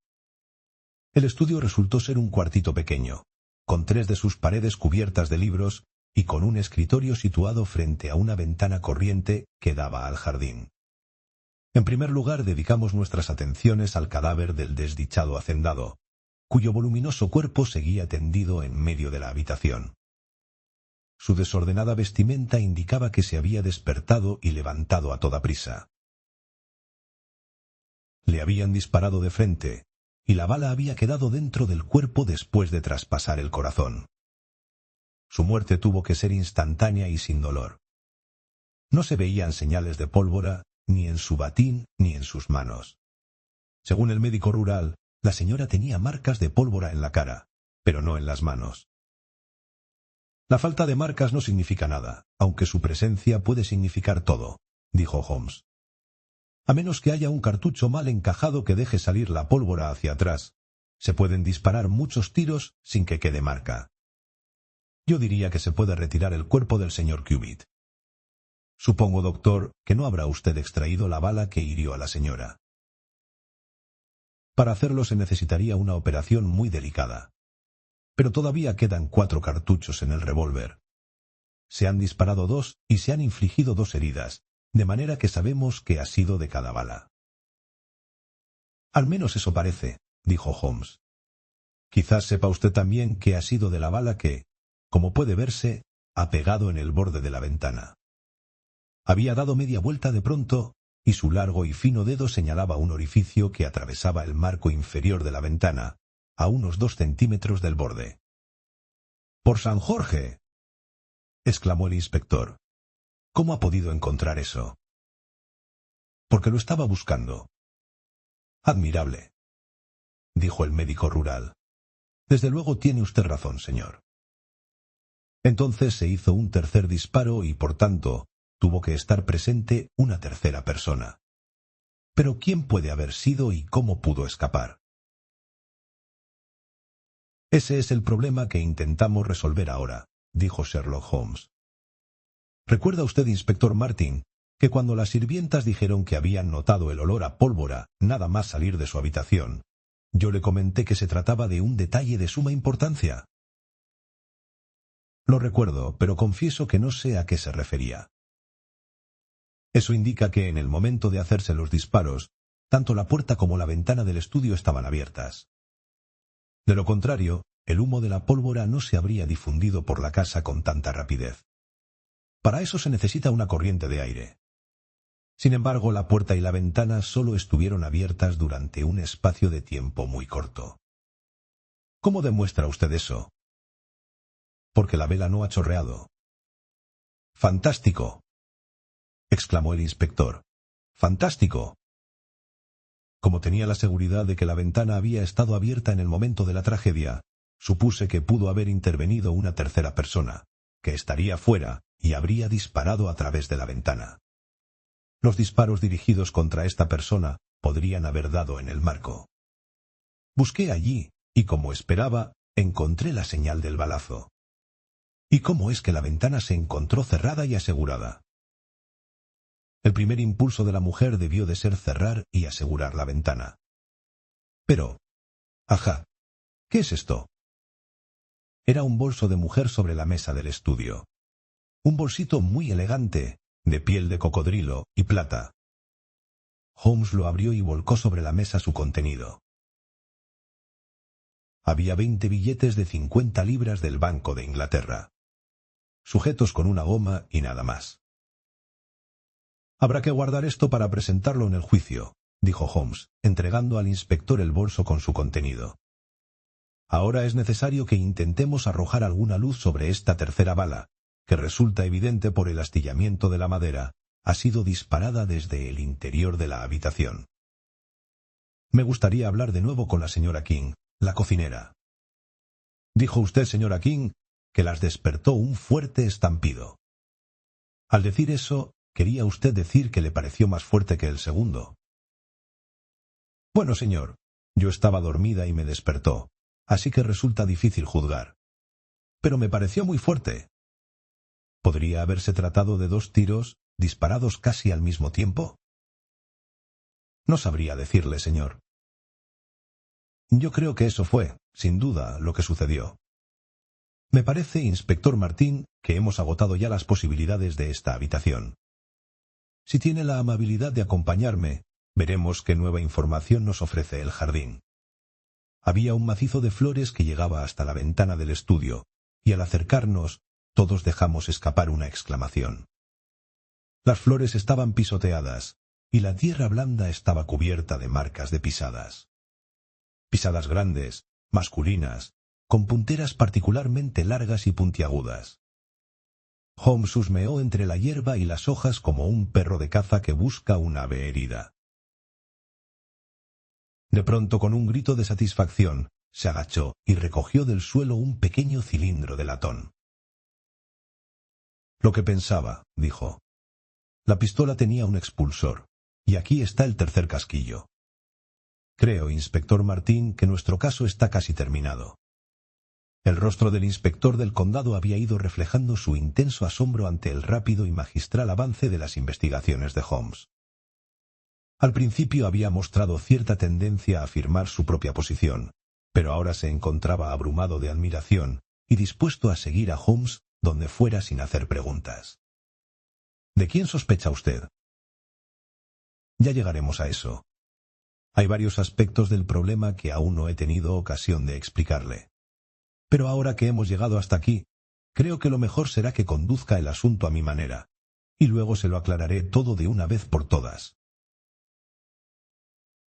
El estudio resultó ser un cuartito pequeño, con 3 de sus paredes cubiertas de libros y con un escritorio situado frente a una ventana corriente que daba al jardín. En primer lugar, dedicamos nuestras atenciones al cadáver del desdichado hacendado, cuyo voluminoso cuerpo seguía tendido en medio de la habitación. Su desordenada vestimenta indicaba que se había despertado y levantado a toda prisa. Le habían disparado de frente, y la bala había quedado dentro del cuerpo después de traspasar el corazón. Su muerte tuvo que ser instantánea y sin dolor. No se veían señales de pólvora, ni en su batín ni en sus manos. Según el médico rural, la señora tenía marcas de pólvora en la cara, pero no en las manos. La falta de marcas no significa nada, aunque su presencia puede significar todo, dijo Holmes. A menos que haya un cartucho mal encajado que deje salir la pólvora hacia atrás, se pueden disparar muchos tiros sin que quede marca. Yo diría que se puede retirar el cuerpo del señor Cubitt. Supongo, doctor, que no habrá usted extraído la bala que hirió a la señora. Para hacerlo se necesitaría una operación muy delicada. Pero todavía quedan 4 cartuchos en el revólver. Se han disparado 2 y se han infligido 2 heridas, de manera que sabemos que ha sido de cada bala. Al menos eso parece, dijo Holmes. Quizás sepa usted también que ha sido de la bala que, como puede verse, ha pegado en el borde de la ventana. Había dado media vuelta de pronto, y su largo y fino dedo señalaba un orificio que atravesaba el marco inferior de la ventana, a unos 2 centímetros del borde. —¡Por San Jorge! —exclamó el inspector. ¿Cómo ha podido encontrar eso? —Porque lo estaba buscando. —Admirable —dijo el médico rural—. Desde luego tiene usted razón, señor. Entonces se hizo un tercer disparo y, por tanto, tuvo que estar presente una tercera persona. Pero ¿quién puede haber sido y cómo pudo escapar? Ese es el problema que intentamos resolver ahora, dijo Sherlock Holmes. ¿Recuerda usted, inspector Martin, que cuando las sirvientas dijeron que habían notado el olor a pólvora nada más salir de su habitación, yo le comenté que se trataba de un detalle de suma importancia? Lo recuerdo, pero confieso que no sé a qué se refería. Eso indica que en el momento de hacerse los disparos, tanto la puerta como la ventana del estudio estaban abiertas. De lo contrario, el humo de la pólvora no se habría difundido por la casa con tanta rapidez. Para eso se necesita una corriente de aire. Sin embargo, la puerta y la ventana solo estuvieron abiertas durante un espacio de tiempo muy corto. ¿Cómo demuestra usted eso? Porque la vela no ha chorreado. ¡Fantástico!, exclamó el inspector. ¡Fantástico! Como tenía la seguridad de que la ventana había estado abierta en el momento de la tragedia, supuse que pudo haber intervenido una tercera persona, que estaría fuera y habría disparado a través de la ventana. Los disparos dirigidos contra esta persona podrían haber dado en el marco. Busqué allí y, como esperaba, encontré la señal del balazo. ¿Y cómo es que la ventana se encontró cerrada y asegurada? El primer impulso de la mujer debió de ser cerrar y asegurar la ventana. Pero, ajá, ¿qué es esto? Era un bolso de mujer sobre la mesa del estudio. Un bolsito muy elegante, de piel de cocodrilo y plata. Holmes lo abrió y volcó sobre la mesa su contenido. Había 20 billetes de 50 libras del Banco de Inglaterra, sujetos con una goma y nada más. Habrá que guardar esto para presentarlo en el juicio, dijo Holmes, entregando al inspector el bolso con su contenido. Ahora es necesario que intentemos arrojar alguna luz sobre esta tercera bala, que resulta evidente por el astillamiento de la madera, ha sido disparada desde el interior de la habitación. Me gustaría hablar de nuevo con la señora King, la cocinera. Dijo usted, señora King, que las despertó un fuerte estampido. Al decir eso, quería usted decir que le pareció más fuerte que el segundo. Bueno, señor, yo estaba dormida y me despertó, así que resulta difícil juzgar. Pero me pareció muy fuerte. ¿Podría haberse tratado de 2 tiros, disparados casi al mismo tiempo? No sabría decirle, señor. Yo creo que eso fue, sin duda, lo que sucedió. Me parece, inspector Martín, que hemos agotado ya las posibilidades de esta habitación. Si tiene la amabilidad de acompañarme, veremos qué nueva información nos ofrece el jardín. Había un macizo de flores que llegaba hasta la ventana del estudio, y al acercarnos, todos dejamos escapar una exclamación. Las flores estaban pisoteadas, y la tierra blanda estaba cubierta de marcas de pisadas. Pisadas grandes, masculinas, con punteras particularmente largas y puntiagudas. Holmes husmeó entre la hierba y las hojas como un perro de caza que busca un ave herida. De pronto, con un grito de satisfacción, se agachó y recogió del suelo un pequeño cilindro de latón. Lo que pensaba, dijo. La pistola tenía un expulsor, y aquí está el tercer casquillo. Creo, inspector Martín, que nuestro caso está casi terminado. El rostro del inspector del condado había ido reflejando su intenso asombro ante el rápido y magistral avance de las investigaciones de Holmes. Al principio había mostrado cierta tendencia a afirmar su propia posición, pero ahora se encontraba abrumado de admiración y dispuesto a seguir a Holmes donde fuera sin hacer preguntas. ¿De quién sospecha usted? Ya llegaremos a eso. Hay varios aspectos del problema que aún no he tenido ocasión de explicarle. Pero ahora que hemos llegado hasta aquí, creo que lo mejor será que conduzca el asunto a mi manera, y luego se lo aclararé todo de una vez por todas.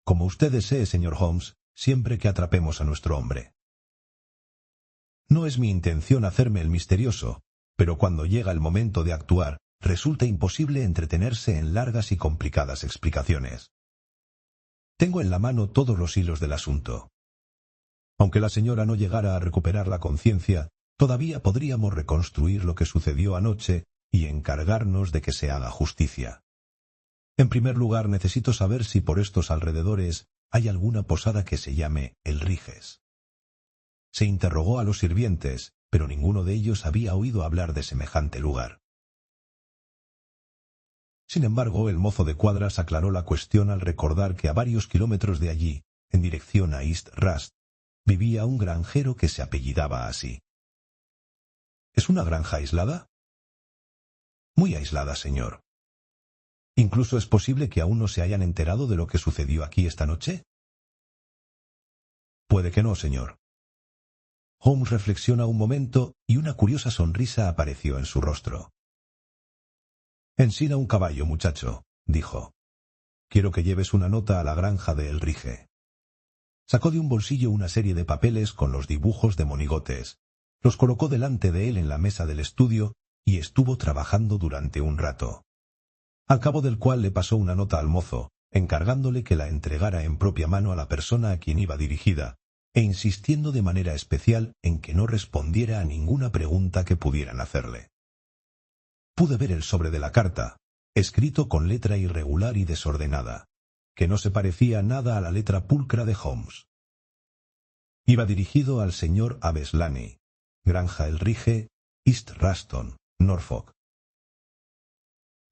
Como usted desee, señor Holmes, siempre que atrapemos a nuestro hombre. No es mi intención hacerme el misterioso, pero cuando llega el momento de actuar, resulta imposible entretenerse en largas y complicadas explicaciones. Tengo en la mano todos los hilos del asunto. Aunque la señora no llegara a recuperar la conciencia, todavía podríamos reconstruir lo que sucedió anoche y encargarnos de que se haga justicia. En primer lugar, necesito saber si por estos alrededores hay alguna posada que se llame El Riges. Se interrogó a los sirvientes, pero ninguno de ellos había oído hablar de semejante lugar. Sin embargo, el mozo de cuadras aclaró la cuestión al recordar que a varios kilómetros de allí, en dirección a East Rust, vivía un granjero que se apellidaba así. ¿Es una granja aislada? Muy aislada, señor. ¿Incluso es posible que aún no se hayan enterado de lo que sucedió aquí esta noche? Puede que no, señor. Holmes reflexiona un momento y una curiosa sonrisa apareció en su rostro. Ensina un caballo, muchacho, dijo. Quiero que lleves una nota a la granja de El Rige. Sacó de un bolsillo una serie de papeles con los dibujos de monigotes, los colocó delante de él en la mesa del estudio y estuvo trabajando durante un rato. Al cabo del cual le pasó una nota al mozo, encargándole que la entregara en propia mano a la persona a quien iba dirigida, e insistiendo de manera especial en que no respondiera a ninguna pregunta que pudieran hacerle. Pude ver el sobre de la carta, escrito con letra irregular y desordenada, que no se parecía nada a la letra pulcra de Holmes. Iba dirigido al señor Abeslane, Granja El Rige, East Ruston, Norfolk.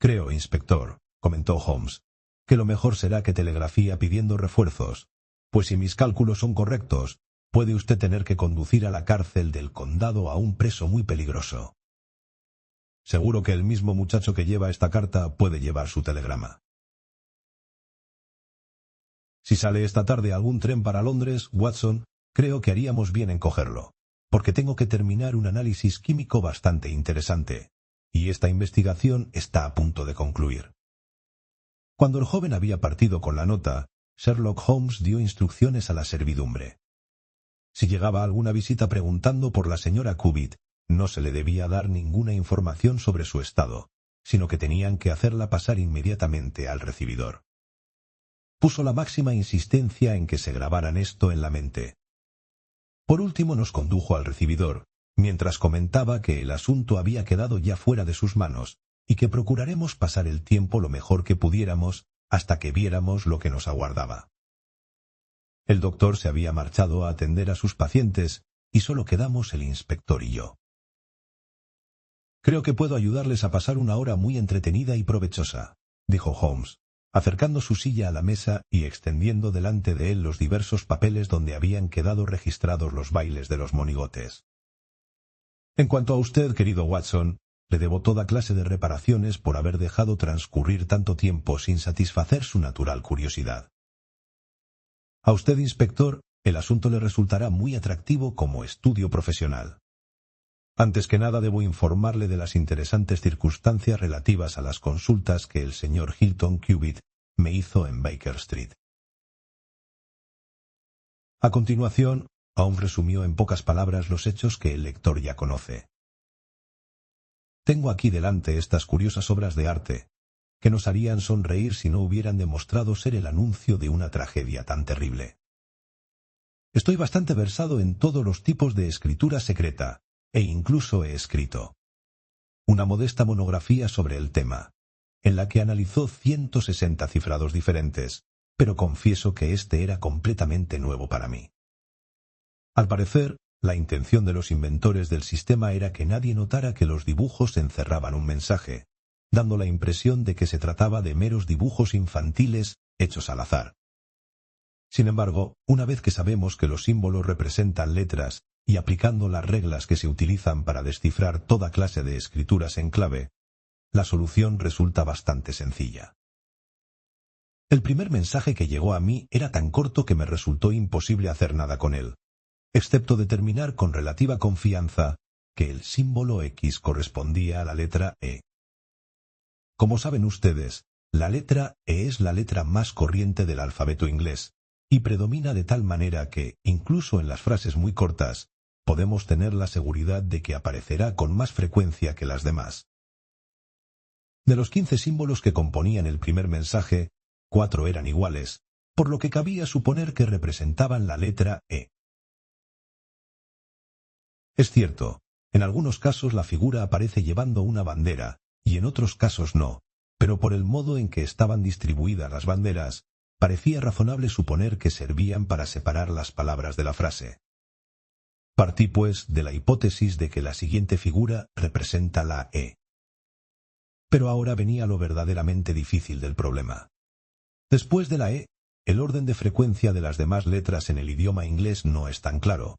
Creo, inspector, comentó Holmes, que lo mejor será que telegrafía pidiendo refuerzos, pues si mis cálculos son correctos, puede usted tener que conducir a la cárcel del condado a un preso muy peligroso. Seguro que el mismo muchacho que lleva esta carta puede llevar su telegrama. Si sale esta tarde algún tren para Londres, Watson, creo que haríamos bien en cogerlo, porque tengo que terminar un análisis químico bastante interesante, y esta investigación está a punto de concluir. Cuando el joven había partido con la nota, Sherlock Holmes dio instrucciones a la servidumbre. Si llegaba alguna visita preguntando por la señora Cubitt, no se le debía dar ninguna información sobre su estado, sino que tenían que hacerla pasar inmediatamente al recibidor. Puso la máxima insistencia en que se grabaran esto en la mente. Por último nos condujo al recibidor, mientras comentaba que el asunto había quedado ya fuera de sus manos y que procuraremos pasar el tiempo lo mejor que pudiéramos hasta que viéramos lo que nos aguardaba. El doctor se había marchado a atender a sus pacientes y solo quedamos el inspector y yo. Creo que puedo ayudarles a pasar una hora muy entretenida y provechosa, dijo Holmes, acercando su silla a la mesa y extendiendo delante de él los diversos papeles donde habían quedado registrados los bailes de los monigotes. En cuanto a usted, querido Watson, le debo toda clase de reparaciones por haber dejado transcurrir tanto tiempo sin satisfacer su natural curiosidad. A usted, inspector, el asunto le resultará muy atractivo como estudio profesional. Antes que nada debo informarle de las interesantes circunstancias relativas a las consultas que el señor Hilton Cubitt me hizo en Baker Street. A continuación, Holmes resumió en pocas palabras los hechos que el lector ya conoce. Tengo aquí delante estas curiosas obras de arte, que nos harían sonreír si no hubieran demostrado ser el anuncio de una tragedia tan terrible. Estoy bastante versado en todos los tipos de escritura secreta, e incluso he escrito. una modesta monografía sobre el tema, en la que analizó 160 cifrados diferentes, pero confieso que este era completamente nuevo para mí. Al parecer, la intención de los inventores del sistema era que nadie notara que los dibujos encerraban un mensaje, dando la impresión de que se trataba de meros dibujos infantiles hechos al azar. Sin embargo, una vez que sabemos que los símbolos representan letras y aplicando las reglas que se utilizan para descifrar toda clase de escrituras en clave, la solución resulta bastante sencilla. El primer mensaje que llegó a mí era tan corto que me resultó imposible hacer nada con él, excepto determinar con relativa confianza que el símbolo X correspondía a la letra E. Como saben ustedes, la letra E es la letra más corriente del alfabeto inglés, y predomina de tal manera que, incluso en las frases muy cortas, podemos tener la seguridad de que aparecerá con más frecuencia que las demás. De los 15 símbolos que componían el primer mensaje, 4 eran iguales, por lo que cabía suponer que representaban la letra E. Es cierto, en algunos casos la figura aparece llevando una bandera, y en otros casos no, pero por el modo en que estaban distribuidas las banderas, parecía razonable suponer que servían para separar las palabras de la frase. Partí, pues, de la hipótesis de que la siguiente figura representa la E. Pero ahora venía lo verdaderamente difícil del problema. Después de la E, el orden de frecuencia de las demás letras en el idioma inglés no es tan claro,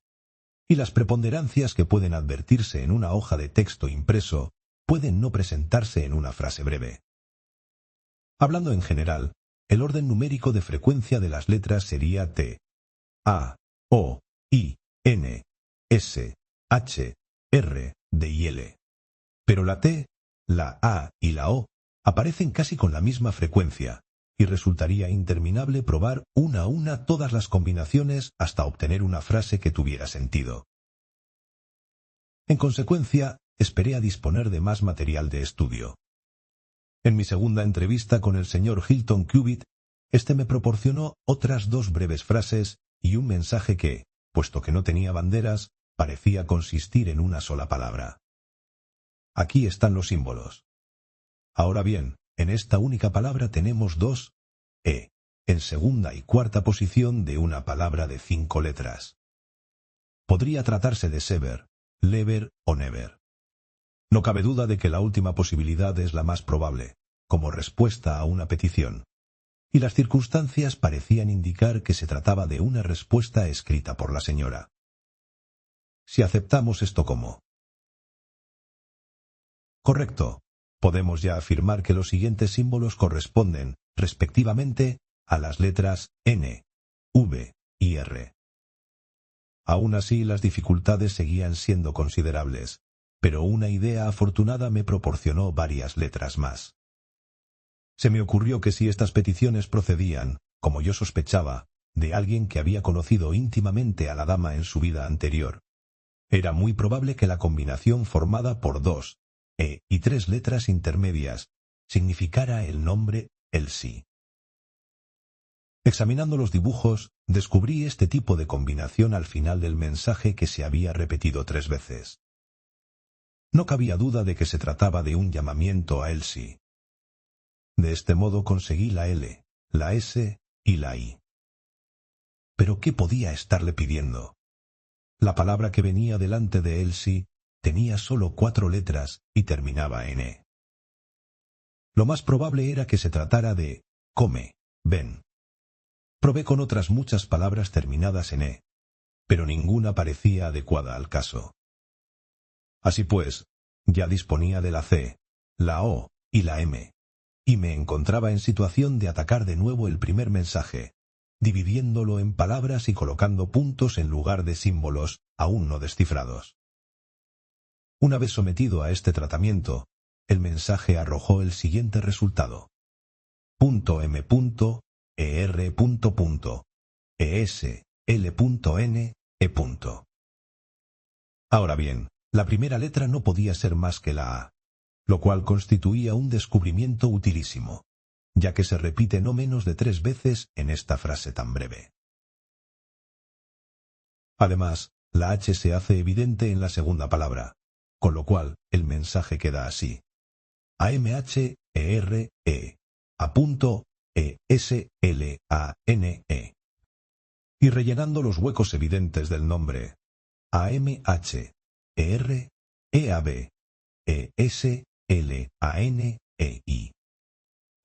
y las preponderancias que pueden advertirse en una hoja de texto impreso pueden no presentarse en una frase breve. Hablando en general, el orden numérico de frecuencia de las letras sería T, A, O, I, N, S, H, R, D y L. Pero la T, la A y la O aparecen casi con la misma frecuencia, y resultaría interminable probar una a una todas las combinaciones hasta obtener una frase que tuviera sentido. En consecuencia, esperé a disponer de más material de estudio. En mi segunda entrevista con el señor Hilton Cubitt, este me proporcionó otras 2 breves frases y un mensaje que, puesto que no tenía banderas, parecía consistir en una sola palabra. Aquí están los símbolos. Ahora bien, en esta única palabra tenemos 2 E, en segunda y cuarta posición de una palabra de 5 letras. Podría tratarse de sever, lever o never. No cabe duda de que la última posibilidad es la más probable, como respuesta a una petición, y las circunstancias parecían indicar que se trataba de una respuesta escrita por la señora. Si aceptamos esto como correcto, podemos ya afirmar que los siguientes símbolos corresponden, respectivamente, a las letras N, V y R. Aún así, las dificultades seguían siendo considerables, pero una idea afortunada me proporcionó varias letras más. Se me ocurrió que si estas peticiones procedían, como yo sospechaba, de alguien que había conocido íntimamente a la dama en su vida anterior, era muy probable que la combinación formada por 2 E y 3 letras intermedias significara el nombre Elsie. Examinando los dibujos, descubrí este tipo de combinación al final del mensaje que se había repetido 3 veces. No cabía duda de que se trataba de un llamamiento a Elsie. De este modo conseguí la L, la S y la I. ¿Pero qué podía estarle pidiendo? La palabra que venía delante de Elsie tenía solo 4 letras y terminaba en E. Lo más probable era que se tratara de come, ven. Probé con otras muchas palabras terminadas en E, pero ninguna parecía adecuada al caso. Así pues, ya disponía de la C, la O y la M, y me encontraba en situación de atacar de nuevo el primer mensaje, dividiéndolo en palabras y colocando puntos en lugar de símbolos aún no descifrados. Una vez sometido a este tratamiento, el mensaje arrojó el siguiente resultado. .m. ER. ES. L.N. E. Ahora bien, la primera letra no podía ser más que la A, lo cual constituía un descubrimiento utilísimo, ya que se repite no menos de 3 veces en esta frase tan breve. Además, la H se hace evidente en la segunda palabra, con lo cual el mensaje queda así: AMHERE A.ESLANE. Y rellenando los huecos evidentes del nombre: AMHERE EABESLANEI.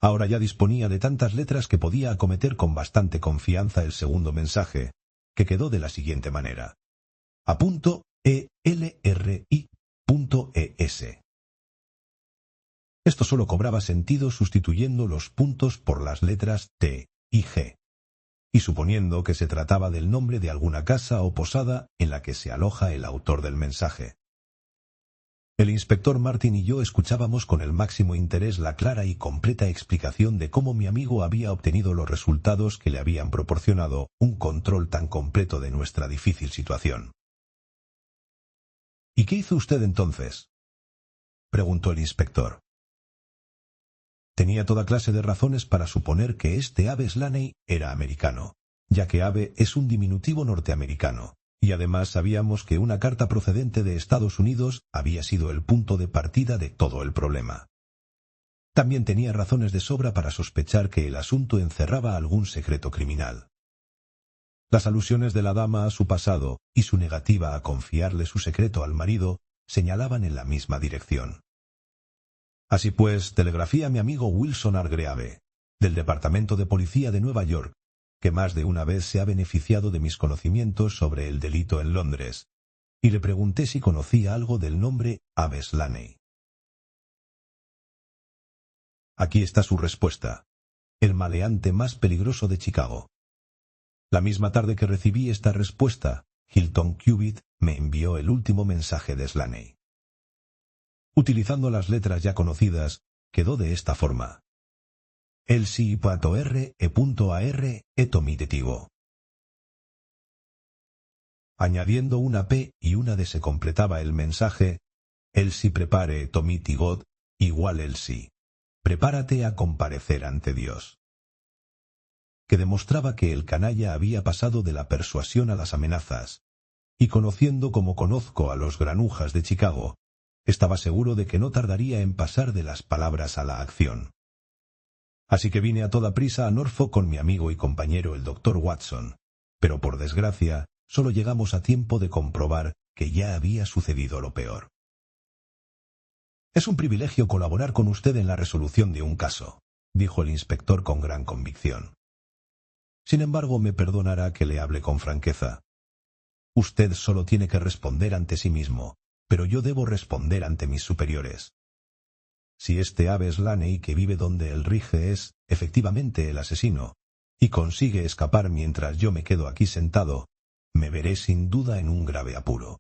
Ahora ya disponía de tantas letras que podía acometer con bastante confianza el segundo mensaje, que quedó de la siguiente manera: A.ELRI.ES. Esto solo cobraba sentido sustituyendo los puntos por las letras T y G, y suponiendo que se trataba del nombre de alguna casa o posada en la que se aloja el autor del mensaje. El inspector Martin y yo escuchábamos con el máximo interés la clara y completa explicación de cómo mi amigo había obtenido los resultados que le habían proporcionado un control tan completo de nuestra difícil situación. ¿Y qué hizo usted entonces?, preguntó el inspector. Tenía toda clase de razones para suponer que este Abe Slaney era americano, ya que Abe es un diminutivo norteamericano, y además sabíamos que una carta procedente de Estados Unidos había sido el punto de partida de todo el problema. También tenía razones de sobra para sospechar que el asunto encerraba algún secreto criminal. Las alusiones de la dama a su pasado y su negativa a confiarle su secreto al marido señalaban en la misma dirección. Así pues, telegrafié a mi amigo Wilson Hargreave, del Departamento de Policía de Nueva York, que más de una vez se ha beneficiado de mis conocimientos sobre el delito en Londres, y le pregunté si conocía algo del nombre Abe Slaney. Aquí está su respuesta: el maleante más peligroso de Chicago. La misma tarde que recibí esta respuesta, Hilton Cubitt me envió el último mensaje de Slaney. Utilizando las letras ya conocidas, quedó de esta forma: elsi.r.e.ar.etomidetivo. Añadiendo una P y una D se completaba el mensaje: Elsi prepare tomitigot, igual Elsi. Prepárate a comparecer ante Dios. Que demostraba que el canalla había pasado de la persuasión a las amenazas, y conociendo como conozco a los granujas de Chicago, estaba seguro de que no tardaría en pasar de las palabras a la acción. Así que vine a toda prisa a Norfolk con mi amigo y compañero el Dr. Watson, pero por desgracia solo llegamos a tiempo de comprobar que ya había sucedido lo peor. Es un privilegio colaborar con usted en la resolución de un caso, dijo el inspector con gran convicción. Sin embargo, me perdonará que le hable con franqueza. Usted solo tiene que responder ante sí mismo, pero yo debo responder ante mis superiores. Si este Abe Slaney que vive donde el Rige es, efectivamente, el asesino, y consigue escapar mientras yo me quedo aquí sentado, me veré sin duda en un grave apuro.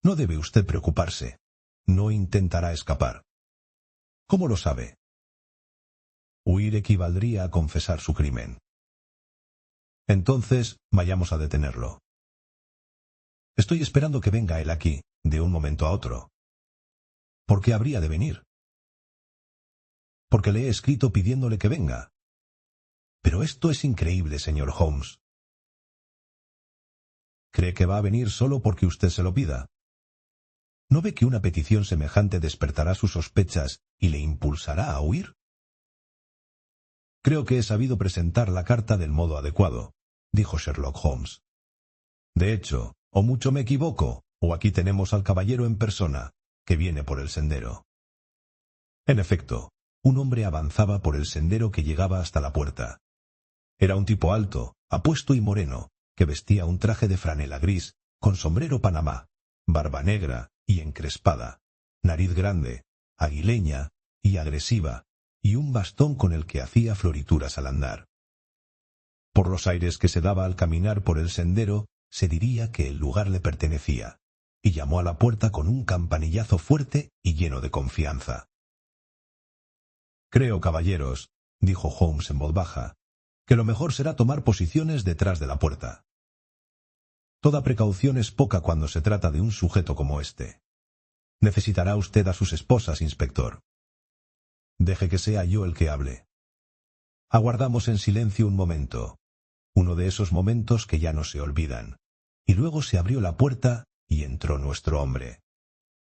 No debe usted preocuparse. No intentará escapar. ¿Cómo lo sabe? Huir equivaldría a confesar su crimen. Entonces, vayamos a detenerlo. Estoy esperando que venga él aquí, de un momento a otro. ¿Por qué habría de venir? Porque le he escrito pidiéndole que venga. Pero esto es increíble, señor Holmes. ¿Cree que va a venir solo porque usted se lo pida? ¿No ve que una petición semejante despertará sus sospechas y le impulsará a huir? Creo que he sabido presentar la carta del modo adecuado, dijo Sherlock Holmes. De hecho, o mucho me equivoco, o aquí tenemos al caballero en persona, que viene por el sendero. En efecto, un hombre avanzaba por el sendero que llegaba hasta la puerta. Era un tipo alto, apuesto y moreno, que vestía un traje de franela gris, con sombrero panamá, barba negra y encrespada, nariz grande, aguileña y agresiva, y un bastón con el que hacía florituras al andar. Por los aires que se daba al caminar por el sendero, se diría que el lugar le pertenecía, y llamó a la puerta con un campanillazo fuerte y lleno de confianza. «Creo, caballeros», dijo Holmes en voz baja, «que lo mejor será tomar posiciones detrás de la puerta. Toda precaución es poca cuando se trata de un sujeto como este. Necesitará usted a sus esposas, inspector. Deje que sea yo el que hable». Aguardamos en silencio un momento, uno de esos momentos que ya no se olvidan, y luego se abrió la puerta y entró nuestro hombre,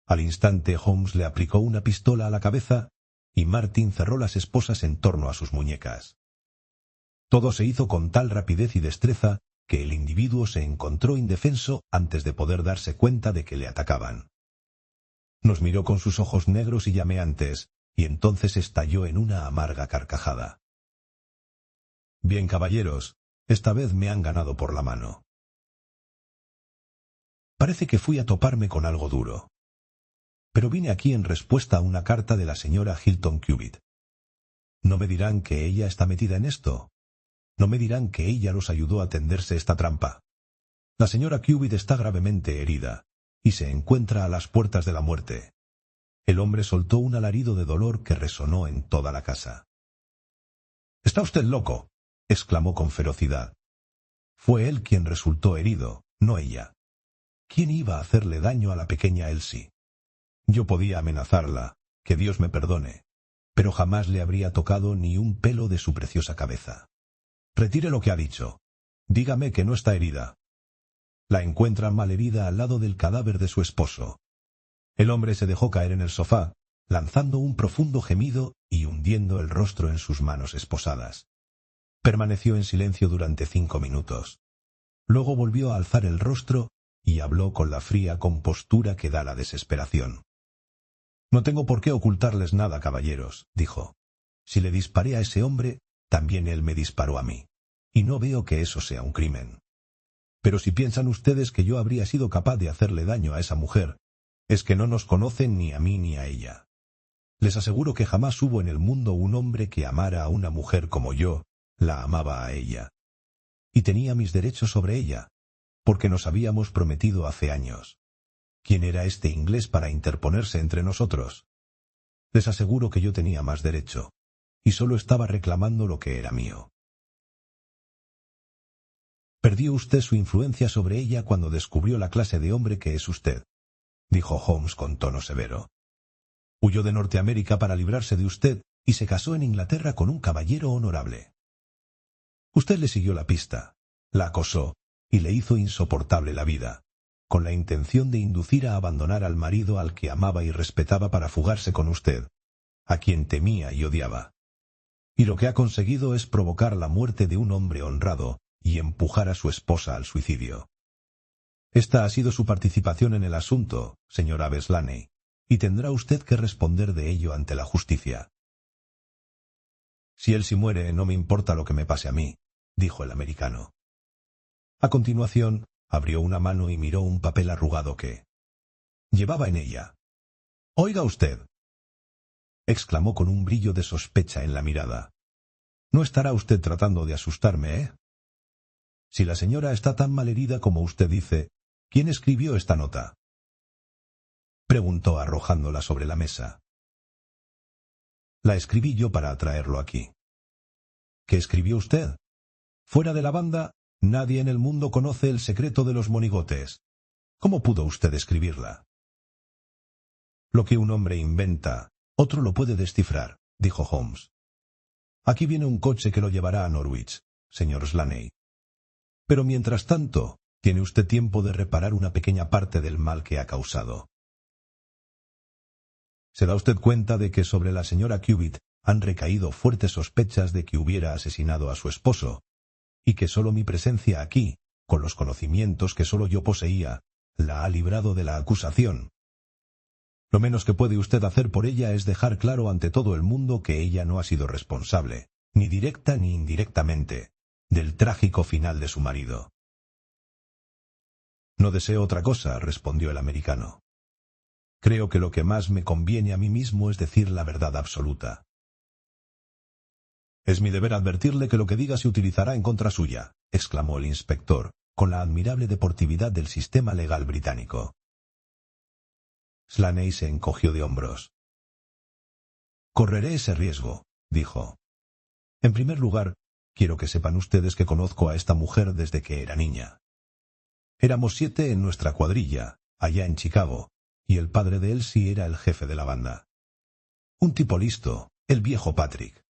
Al instante Holmes le aplicó una pistola a la cabeza y Martin cerró las esposas en torno a sus muñecas. Todo se hizo con tal rapidez y destreza que el individuo se encontró indefenso antes de poder darse cuenta de que le atacaban. Nos miró con sus ojos negros y llameantes, y entonces estalló en una amarga carcajada. «Bien, caballeros, esta vez me han ganado por la mano. Parece que fui a toparme con algo duro. Pero vine aquí en respuesta a una carta de la señora Hilton Cubitt. ¿No me dirán que ella está metida en esto? ¿No me dirán que ella los ayudó a tenderse esta trampa? La señora Cubitt está gravemente herida y se encuentra a las puertas de la muerte». El hombre soltó un alarido de dolor que resonó en toda la casa. «¡Está usted loco!», exclamó con ferocidad. Fue él quien resultó herido, no ella. ¿Quién iba a hacerle daño a la pequeña Elsie? Yo podía amenazarla, que Dios me perdone, pero jamás le habría tocado ni un pelo de su preciosa cabeza. Retire lo que ha dicho. Dígame que no está herida. La encuentran malherida al lado del cadáver de su esposo. El hombre se dejó caer en el sofá, lanzando un profundo gemido y hundiendo el rostro en sus manos esposadas. Permaneció en silencio durante 5 minutos. Luego volvió a alzar el rostro y habló con la fría compostura que da la desesperación. «No tengo por qué ocultarles nada, caballeros», dijo. «Si le disparé a ese hombre, también él me disparó a mí, y no veo que eso sea un crimen. Pero si piensan ustedes que yo habría sido capaz de hacerle daño a esa mujer, es que no nos conocen ni a mí ni a ella. Les aseguro que jamás hubo en el mundo un hombre que amara a una mujer como yo la amaba a ella. Y tenía mis derechos sobre ella, porque nos habíamos prometido hace años. ¿Quién era este inglés para interponerse entre nosotros? Les aseguro que yo tenía más derecho, y solo estaba reclamando lo que era mío». «Perdió usted su influencia sobre ella cuando descubrió la clase de hombre que es usted», dijo Holmes con tono severo. «Huyó de Norteamérica para librarse de usted y se casó en Inglaterra con un caballero honorable. Usted le siguió la pista, la acosó y le hizo insoportable la vida, con la intención de inducir a abandonar al marido al que amaba y respetaba para fugarse con usted, a quien temía y odiaba. Y lo que ha conseguido es provocar la muerte de un hombre honrado y empujar a su esposa al suicidio. Esta ha sido su participación en el asunto, señor Aberslane, y tendrá usted que responder de ello ante la justicia». «Si él muere, no me importa lo que me pase a mí», dijo el americano. A continuación, abrió una mano y miró un papel arrugado que llevaba en ella. «Oiga usted», exclamó con un brillo de sospecha en la mirada. «No estará usted tratando de asustarme, ¿eh? Si la señora está tan malherida como usted dice, ¿quién escribió esta nota?», preguntó arrojándola sobre la mesa. «La escribí yo para atraerlo aquí». «¿Qué escribió usted? Fuera de la banda, nadie en el mundo conoce el secreto de los monigotes. ¿Cómo pudo usted escribirla?». «Lo que un hombre inventa, otro lo puede descifrar», dijo Holmes. «Aquí viene un coche que lo llevará a Norwich, señor Slaney. Pero mientras tanto, tiene usted tiempo de reparar una pequeña parte del mal que ha causado. ¿Se da usted cuenta de que sobre la señora Cubitt han recaído fuertes sospechas de que hubiera asesinado a su esposo, y que solo mi presencia aquí, con los conocimientos que solo yo poseía, la ha librado de la acusación? Lo menos que puede usted hacer por ella es dejar claro ante todo el mundo que ella no ha sido responsable, ni directa ni indirectamente, del trágico final de su marido». «No deseo otra cosa», respondió el americano. «Creo que lo que más me conviene a mí mismo es decir la verdad absoluta». «Es mi deber advertirle que lo que diga se utilizará en contra suya», exclamó el inspector, con la admirable deportividad del sistema legal británico. Slaney se encogió de hombros. «Correré ese riesgo», dijo. «En primer lugar, quiero que sepan ustedes que conozco a esta mujer desde que era niña. Éramos 7 en nuestra cuadrilla, allá en Chicago, y el padre de Elsie era el jefe de la banda. Un tipo listo, el viejo Patrick.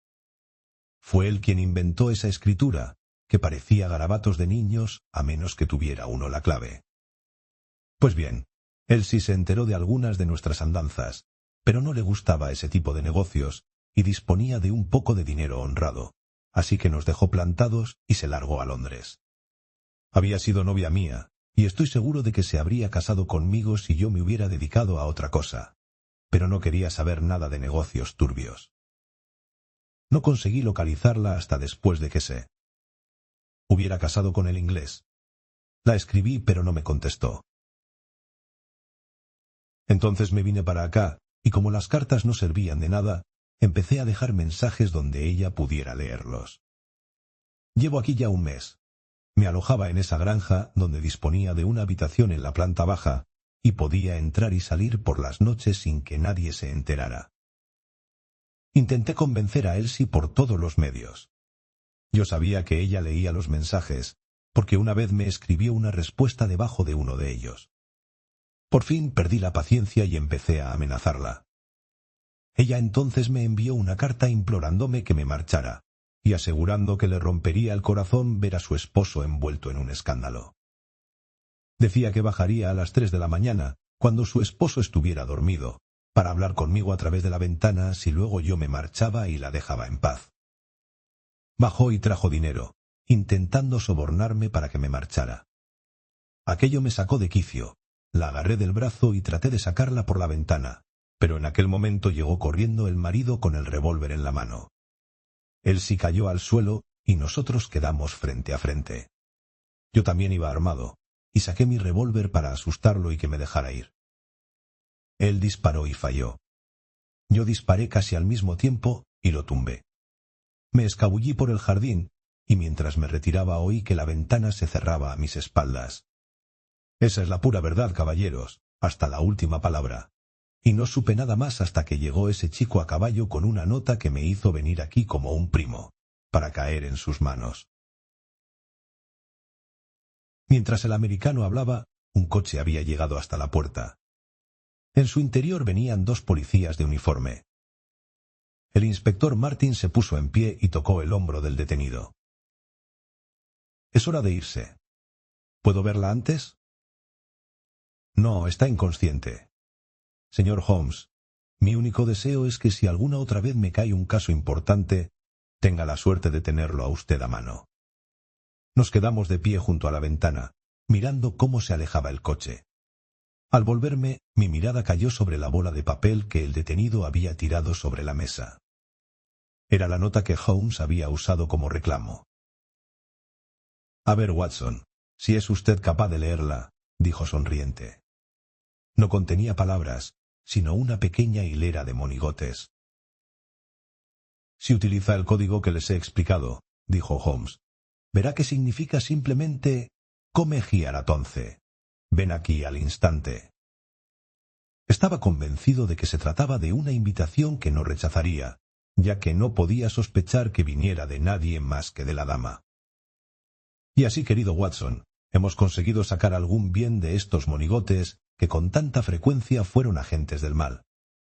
Fue él quien inventó esa escritura, que parecía garabatos de niños a menos que tuviera uno la clave. Pues bien, Elsie se enteró de algunas de nuestras andanzas, pero no le gustaba ese tipo de negocios y disponía de un poco de dinero honrado, así que nos dejó plantados y se largó a Londres. Había sido novia mía, y estoy seguro de que se habría casado conmigo si yo me hubiera dedicado a otra cosa, pero no quería saber nada de negocios turbios. No conseguí localizarla hasta después de que se hubiera casado con el inglés. La escribí, pero no me contestó. Entonces me vine para acá, y como las cartas no servían de nada, empecé a dejar mensajes donde ella pudiera leerlos. Llevo aquí ya un mes. Me alojaba en esa granja donde disponía de una habitación en la planta baja y podía entrar y salir por las noches sin que nadie se enterara. Intenté convencer a Elsie por todos los medios. Yo sabía que ella leía los mensajes, porque una vez me escribió una respuesta debajo de uno de ellos. Por fin perdí la paciencia y empecé a amenazarla. Ella entonces me envió una carta implorándome que me marchara, y asegurando que le rompería el corazón ver a su esposo envuelto en un escándalo. Decía que bajaría a las 3 de la mañana, cuando su esposo estuviera dormido, para hablar conmigo a través de la ventana si luego yo me marchaba y la dejaba en paz. Bajó y trajo dinero, intentando sobornarme para que me marchara. Aquello me sacó de quicio. La agarré del brazo y traté de sacarla por la ventana, pero en aquel momento llegó corriendo el marido con el revólver en la mano. Elsie cayó al suelo y nosotros quedamos frente a frente. Yo también iba armado, y saqué mi revólver para asustarlo y que me dejara ir. Él disparó y falló. Yo disparé casi al mismo tiempo y lo tumbé. Me escabullí por el jardín, y mientras me retiraba oí que la ventana se cerraba a mis espaldas. Esa es la pura verdad, caballeros, hasta la última palabra. Y no supe nada más hasta que llegó ese chico a caballo con una nota que me hizo venir aquí como un primo, para caer en sus manos. Mientras el americano hablaba, un coche había llegado hasta la puerta. En su interior venían 2 policías de uniforme. El inspector Martin se puso en pie y tocó el hombro del detenido. «Es hora de irse. ¿Puedo verla antes?» «No, está inconsciente. Señor Holmes, mi único deseo es que si alguna otra vez me cae un caso importante, tenga la suerte de tenerlo a usted a mano». Nos quedamos de pie junto a la ventana, mirando cómo se alejaba el coche. Al volverme, mi mirada cayó sobre la bola de papel que el detenido había tirado sobre la mesa. Era la nota que Holmes había usado como reclamo. «A ver, Watson, si es usted capaz de leerla», dijo sonriente. No contenía palabras, sino una pequeña hilera de monigotes. «Si utiliza el código que les he explicado», dijo Holmes, «verá que significa simplemente «come giaratonce». Ven aquí al instante». Estaba convencido de que se trataba de una invitación que no rechazaría, ya que no podía sospechar que viniera de nadie más que de la dama. Y así, querido Watson, hemos conseguido sacar algún bien de estos monigotes que con tanta frecuencia fueron agentes del mal,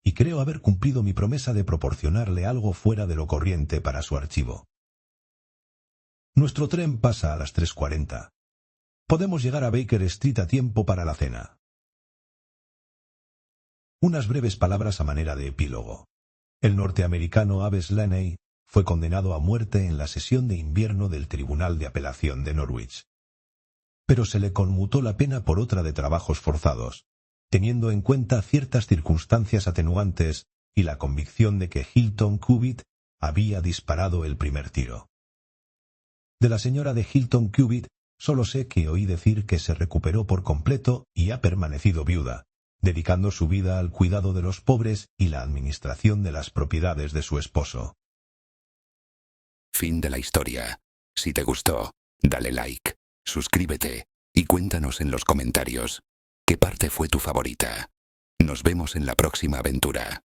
y creo haber cumplido mi promesa de proporcionarle algo fuera de lo corriente para su archivo. Nuestro tren pasa a las 3:40. Podemos llegar a Baker Street a tiempo para la cena. Unas breves palabras a manera de epílogo. El norteamericano Aves Laney fue condenado a muerte en la sesión de invierno del Tribunal de Apelación de Norwich. Pero se le conmutó la pena por otra de trabajos forzados, teniendo en cuenta ciertas circunstancias atenuantes y la convicción de que Hilton Cubitt había disparado el primer tiro. De la señora de Hilton Cubitt solo sé que oí decir que se recuperó por completo y ha permanecido viuda, dedicando su vida al cuidado de los pobres y la administración de las propiedades de su esposo. Fin de la historia. Si te gustó, dale like, suscríbete y cuéntanos en los comentarios qué parte fue tu favorita. Nos vemos en la próxima aventura.